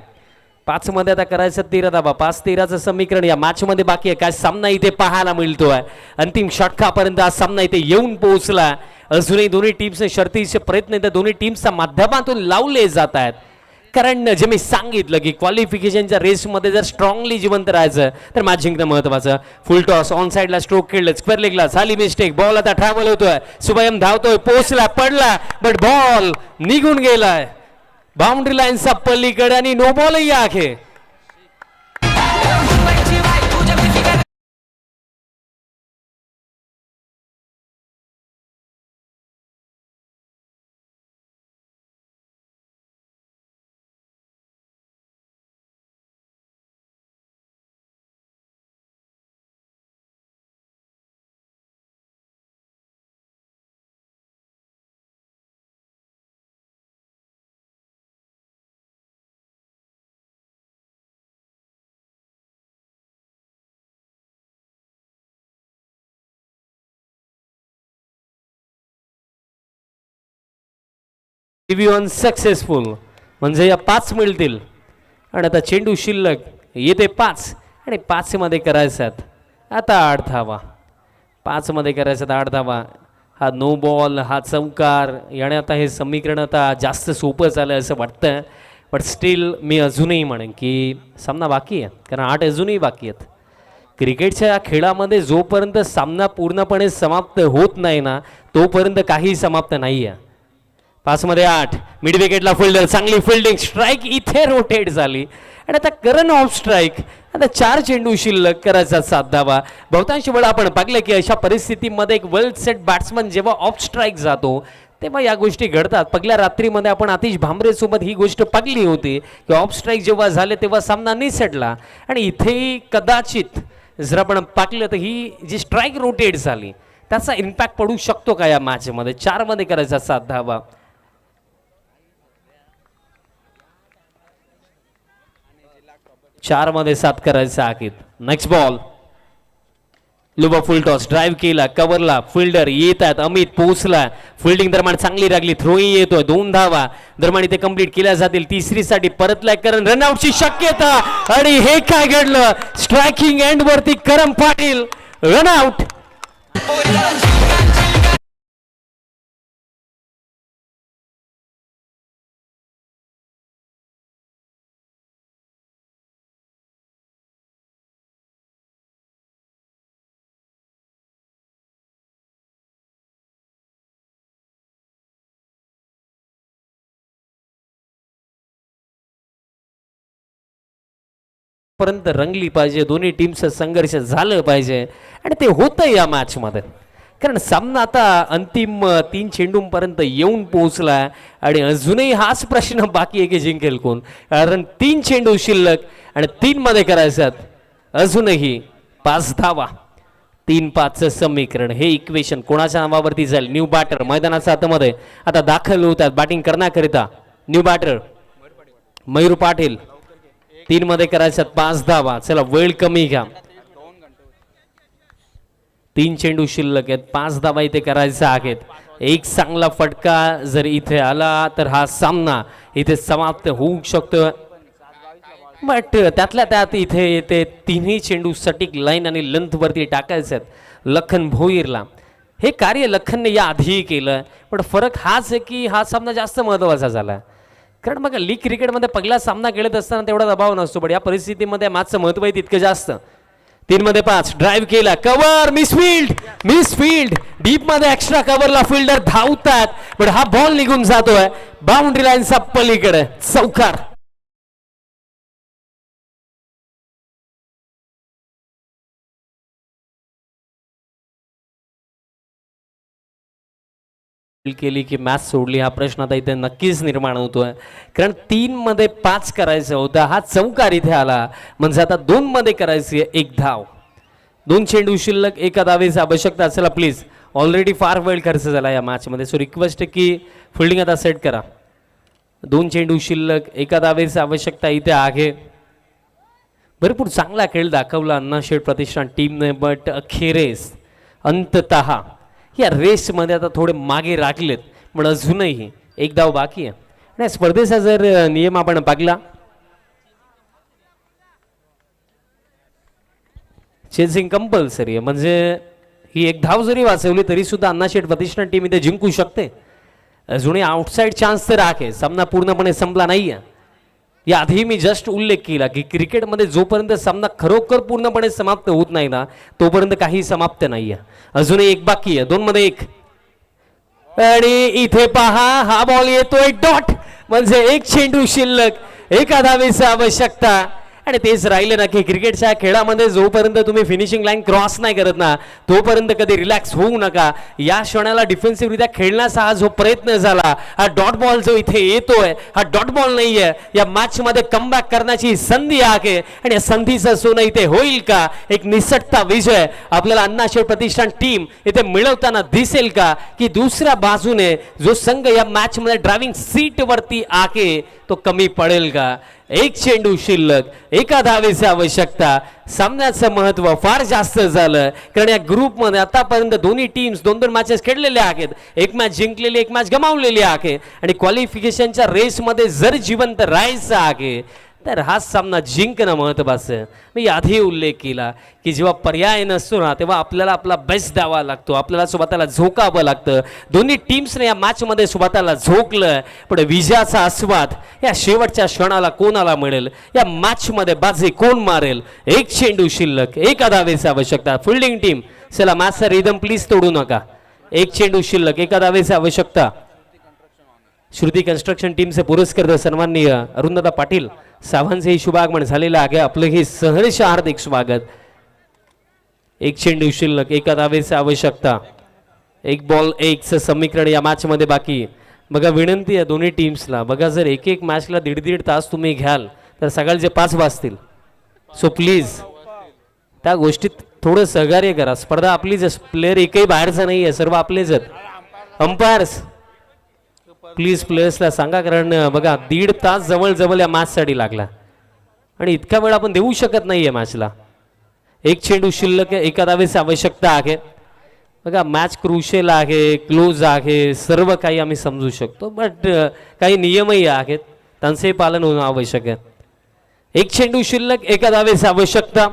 D: 5 मध्ये आता करायचं 13 धावा. 5-13चं समीकरण या मॅच मध्ये बाकी आहे. काय सामना इथे पाहायला मिळतोय. अंतिम षटकापर्यंत हा सामना इथे येऊन पोहोचला. अजूनही दोन्ही टीम्सचे शर्तीचे प्रयत्न इथे दोन्ही टीम्सच्या माध्यमातून लावले जात आहेत. कारण जे मी सांगितलं की क्वालिफिकेशनच्या रेसमध्ये जर स्ट्रॉंगली जिवंत राहायचं तर मॅच जिंकणं महत्वाचं. फुल टॉस ऑन साईडला स्ट्रोक खेळलं, स्क्वेअर लेगला झाली मिस्टेक. बॉल आता ट्रॅव्हल होतोय. शुभम धावतोय, पोहोचला, पडला, बट बॉल निघून गेलाय बाउंड्री लाईनचा पलीकडे आणि नो बॉलही आहे. ऑन सक्सेसफुल म्हणजे या 5 मिळतील आणि आता चेंडू शिल्लक येते 5 आणि 5 मध्ये करायच्यात आता 8 धावा. 5 मध्ये करायच्यात 8 धावा. हा नो बॉल हा चौकार याने आता हे समीकरण आता जास्त सोपं झालं असं वाटतं. बट स्टील मी अजूनही म्हणेन की सामना बाकी आहे कारण 8 अजूनही बाकी आहेत. क्रिकेटच्या या खेळामध्ये जोपर्यंत सामना पूर्णपणे समाप्त होत नाही ना तोपर्यंत काही समाप्त नाही आहे. 5 मध्ये 8 मिड विकेटला फिल्डर चांगली फिल्डिंग स्ट्राईक इथे रोटेट झाली आणि आता करण ऑफ स्ट्राईक. आता 4 चेंडू शिल्लक करायचा 7 धावा. बहुतांश वेळा आपण पाहिलं की अशा परिस्थितीमध्ये एक वेल सेट बॅट्समन जेव्हा ऑफ स्ट्राईक जातो तेव्हा या गोष्टी घडतात. पहिल्या रात्रीमध्ये आपण आतिश भांबरे सोबत ही गोष्ट पाहिली होती की ऑफ स्ट्राईक जेव्हा झाले तेव्हा सामना निसटला आणि इथेही कदाचित जर आपण पाहिलं तर ही जी स्ट्राईक रोटेट झाली त्याचा इम्पॅक्ट पडू शकतो का या मॅचमध्ये. 4 मध्ये करायचा 7 धावा. 4 मध्ये 7 करायचं आखित. नेक्स्ट बॉल लुबा फुल टॉस ड्राईव्ह केला कव्हरला फिल्डर येत आहेत. अमित पोहोचला फिल्डिंग दरम्यान चांगली लागली थ्रोई येतोय 2 धावा दरम्यान इथे कंप्लीट केल्या जातील. तिसरीसाठी परतलाय करण रनआउटची शक्यता आणि हे काय घडलं स्ट्रायकिंग एंड वरती करम पाटील रनआउट. पर्यंत रंगली पाहिजे दोन्ही टीमचं संघर्ष झालं पाहिजे आणि ते होतं या मॅच मध्ये कारण सामना आता अंतिम 3 चेंडूंपर्यंत येऊन पोहोचला आणि अजूनही हाच प्रश्न बाकी आहे की जिंकेल कोण. कारण 3 चेंडू शिल्लक आणि 3 मध्ये करायच्यात अजूनही 5 धावा. 3-5चं समीकरण हे इक्वेशन कोणाच्या नावावरती जाईल. न्यू बॅटर मैदानाच्या आतमध्ये आता दाखल होतात बॅटिंग करण्याकरिता. न्यू बॅटर मयूर पाटील 3 मध्ये करायच्यात 5 धावा. चला वेळ कमी घ्या 3 चेंडू शिल्लक आहेत 5 धावा इथे करायचा आहेत. एक चांगला फटका जर इथे आला तर हा सामना इथे समाप्त होऊ शकतो. बट त्यातल्या त्यात इथे येते 3ही चेंडू सटीक लाईन आणि लेंथ वरती टाकायचे आहेत लखन भोईरला. हे कार्य लखनने या आधीही केलं पण फरक हाच आहे की हा सामना जास्त महत्वाचा झाला कारण बघा लीग क्रिकेटमध्ये पहिला सामना खेळत असताना तेवढा दबाव नसतो पण या परिस्थितीमध्ये मॅचचं महत्व आहे तितकं जास्त. 3 मध्ये 5 ड्राईव्ह केला कव्हर मिसफील्ड डीप मध्ये एक्स्ट्रा कव्हरला फिल्डर धावतात पण हा बॉल निघून जातोय बाउंड्री लाईनचा पलीकडे चौकार. केली की मॅच सोडली हा प्रश्न आता इथे नक्कीच निर्माण होतोय कारण 3 मध्ये 5 करायचं होतं हा चौकार इथे आला म्हणजे आता 2 मध्ये करायची 1 धाव. 2 चेंडू शिल्लक 1 धावेची आवश्यकता. चला प्लीज ऑलरेडी फार वेळ खर्च झाला या मॅच मध्ये सो रिक्वेस्ट की फिल्डिंग आता सेट करा. 2 चेंडू शिल्लक 1 धावेची आवश्यकता इथे आहे. भरपूर चांगला खेळ दाखवला अण्णाशेठ प्रतिष्ठान टीमने बट अखेरेस अंततः या रेसमध्ये आता थोडे मागे राखलेत पण अजूनही 1 धाव बाकी आहे. आणि स्पर्धेचा जर नियम आपण पाहिला चेसिंग कंपल्सरी आहे म्हणजे ही 1 धाव जरी वाचवली तरी सुद्धा अण्णाशेठ प्रतिष्ठान टीम इथे जिंकू शकते. अजूनही आउटसाइड चान्स तर आहे सामना पूर्णपणे संपला नाही आहे. या आधी मी जस्ट उल्लेख केला की क्रिकेटमध्ये जोपर्यंत सामना खरोखर पूर्णपणे समाप्त होत नाही ना तोपर्यंत काही समाप्त नाही आहे. अजूनही 1 बाकी आहे. 2 मध्ये 1 आणि इथे पहा हा बॉल येतोय डॉट म्हणजे 1 चेंडू शिल्लक 1 धावेची आवश्यकता. आणि तेच राहिले ना की क्रिकेटच्या खेळामध्ये जोपर्यंत तुम्ही फिनिशिंग लाईन क्रॉस नाही करत ना तोपर्यंत कधी रिलॅक्स होऊ नका. या क्षणाला डिफेन्सिव्हरित्या खेळण्याचा हा जो प्रयत्न झाला हा डॉट बॉल जो इथे येतोय हा डॉट बॉल नाहीये. या मॅच मध्ये कमबॅक करण्याची संधी आहे आणि या संधीचं सोनं इथे होईल का. एक निसटता विजय आपल्याला अण्णाशेठ प्रतिष्ठान टीम इथे मिळवताना दिसेल का की दुसऱ्या बाजूने जो संघ या मॅच मध्ये ड्रायव्हिंग सीट वरती आहे तो कमी पडेल का? एक चेंडू शिल्लक, एका धावेची आवश्यकता. सामन्याचं महत्व फार जास्त झालं कारण या ग्रुपमध्ये आतापर्यंत दोन्ही टीम्स 2-2 मॅचेस खेळलेल्या आहेत. एक मॅच जिंकलेली, एक मॅच गमावलेली आहे आणि क्वालिफिकेशनच्या रेसमध्ये जर जिवंत राहायचं आहे तर हा सामना जिंकणं महत्त्वाचं. मी आधी उल्लेख केला की जेव्हा पर्याय नसतो ना तेव्हा आपल्याला आपला बेस्ट द्यावा लागतो, आपल्याला स्वतःला झोकावं लागतं. दोन्ही टीम्सने या मॅचमध्ये स्वतःला झोकलं, पण विजयाचा आस्वाद या शेवटच्या क्षणाला कोणाला मिळेल, या मॅचमध्ये बाजी कोण मारेल? एक चेंडू शिल्लक, एका धावेची आवश्यकता. फिल्डिंग टीम चला मॅचचा रिदम प्लीज तोडू नका. एक चेंडू शिल्लक, एका धावेची आवश्यकता. श्रुती कन्स्ट्रक्शन टीमचे पुरस्कृत सन्माननीय अरुणदादा पाटील सावंतचे शुभागमन झालेलं आहे. आपलं हे सहर्ष हार्दिक स्वागत. एक चेंडू शिल्लक, एका धावेची आवश्यकता. एक बॉल एकचं समीकरण या मॅच मध्ये बाकी. बघा विनंती आहे दोन्ही टीम्सला, बघा जर एक एक मॅचला 1.5 तास तुम्ही घ्याल तर सकाळचे 5 वाजतील. सो प्लीज त्या गोष्टीत थोडं सहकार्य करा. स्पर्धा आपलीच, प्लेअर एकही बाहेरचा नाही आहे, सर्व आपलेच आहेत. अंपायर्स प्लीज प्लेयर्सला सांगा, कारण बघा 1.5 तास जवळ या मॅचसाठी लागला आणि इतका वेळ आपण देऊ शकत नाही आहे मॅचला. एक चेंडू शिल्लक, एका धावेची आवश्यकता आहे. बघा मॅच क्रुशियल आहे, क्लोज आहे, सर्व काही आम्ही समजू शकतो, बट काही नियमही आहेत, त्यांचंही पालन होणं आवश्यक आहे. एक चेंडू शिल्लक, एका धावेची आवश्यकता.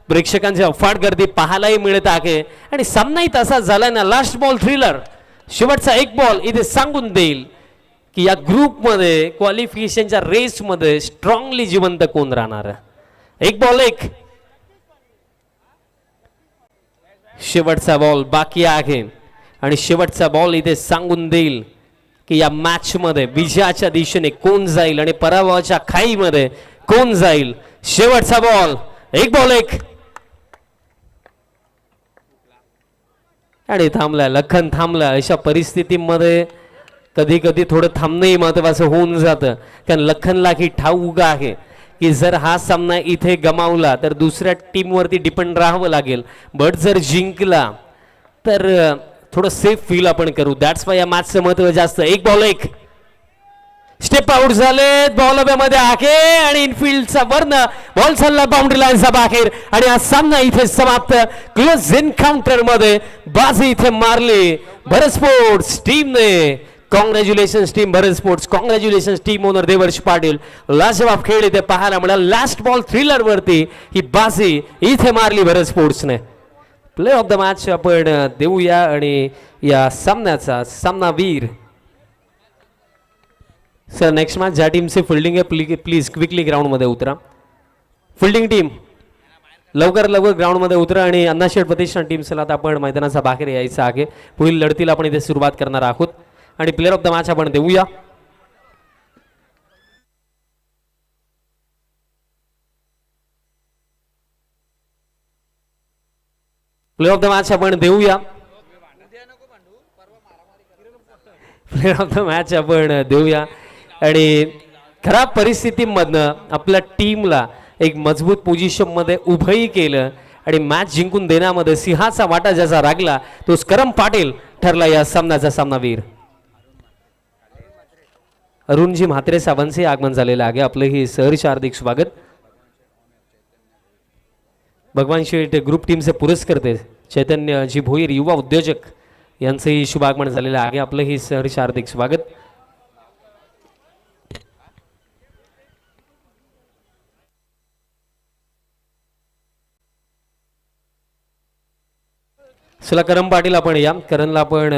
D: प्रेक्षकांची अफाट गर्दी पाहायलाही मिळत आहे आणि सामनाही तसा झाला ना. लास्ट बॉल थ्रिलर, शेवटचा एक बॉल इथे सांगून देईल की या ग्रुपमध्ये क्वालिफिकेशनच्या रेसमध्ये स्ट्रॉंगली जिवंत कोण राहणार. एक बॉल एक, शेवटचा बॉल बाकी आहे आणि शेवटचा बॉल इथे सांगून देईल की या मॅच मध्ये विजयाच्या दिशेने कोण जाईल आणि पराभवाच्या खाईमध्ये कोण जाईल. शेवटचा बॉल, एक बॉल एक आणि थांबला. लखन थांबला. अशा परिस्थितीमध्ये कधी कधी थोडं थांबणंही महत्वाचं होऊन जातं, कारण लखनला की ठाऊक आहे की जर हा सामना इथे गमावला तर दुसऱ्या टीमवरती डिपेंड राहावं लागेल, बट जर जिंकला तर थोडं सेफ फील आपण करू. दॅट्स वाय या मॅचचं महत्व जास्त. एक बॉल एक, स्टेप आउट झाले, बॉल मध्ये आहे आणि इनफिल्डचा वर्ण बॉल चालला बाउंड्री लाईनचा बाहेर आणि हा सामना इथे समाप्त. क्लोज एन्काउंटर मध्ये बाजी इथे मारली भरत स्पोर्ट्स टीमने. Congratulation team Bharat sports, congratulation team owner Devarsh Patil. लाजवाब खेळ इथे पाहायला मिळाला. लास्ट बॉल थ्रिलर वरती ही बाजी इथे मारली भरत स्पोर्ट्सने. प्ले ऑफ द मॅच आपण देऊया आणि या सामन्याचा सामनावीर. सर नेक्स्ट मॅच ज्या टीमचे फिल्डिंग आहे प्लीज क्विकली ग्राउंडमध्ये उतरा. फिल्डिंग टीम लवकर ग्राउंडमध्ये उतरा आणि अण्णाशेठ प्रतिष्ठान टीमला आता आपण मैदानाचा बाहेर यायचं आहे. पुढील लढतीला आपण इथे सुरुवात करणार आहोत आणि प्लेअर ऑफ द मॅच आपण देऊया. प्लेअर ऑफ द मॅच आपण देऊया. प्लेअर ऑफ द मॅच आपण देऊया आणि खराब परिस्थितीमधनं आपल्या टीमला एक मजबूत पोझिशन मध्ये उभंही केलं आणि मॅच जिंकून देण्यामध्ये सिंहाचा वाटा ज्याचा लागला तो करम पाटील ठरला या सामन्याचा सामनावीर. अरुणजी म्हात्रे साहेबांचे आगमन झालेलं आहे. आपलं ही सहर्ष हार्दिक स्वागत. भगवान शेठ ग्रुप टीमचे पुरस्कर्ते चैतन्यजी भोईर युवा उद्योजक यांचंही शुभागमन झालेलं आहे. आपलं ही सहर्ष हार्दिक स्वागत. चला करम पाटील आपण या. करणला आपण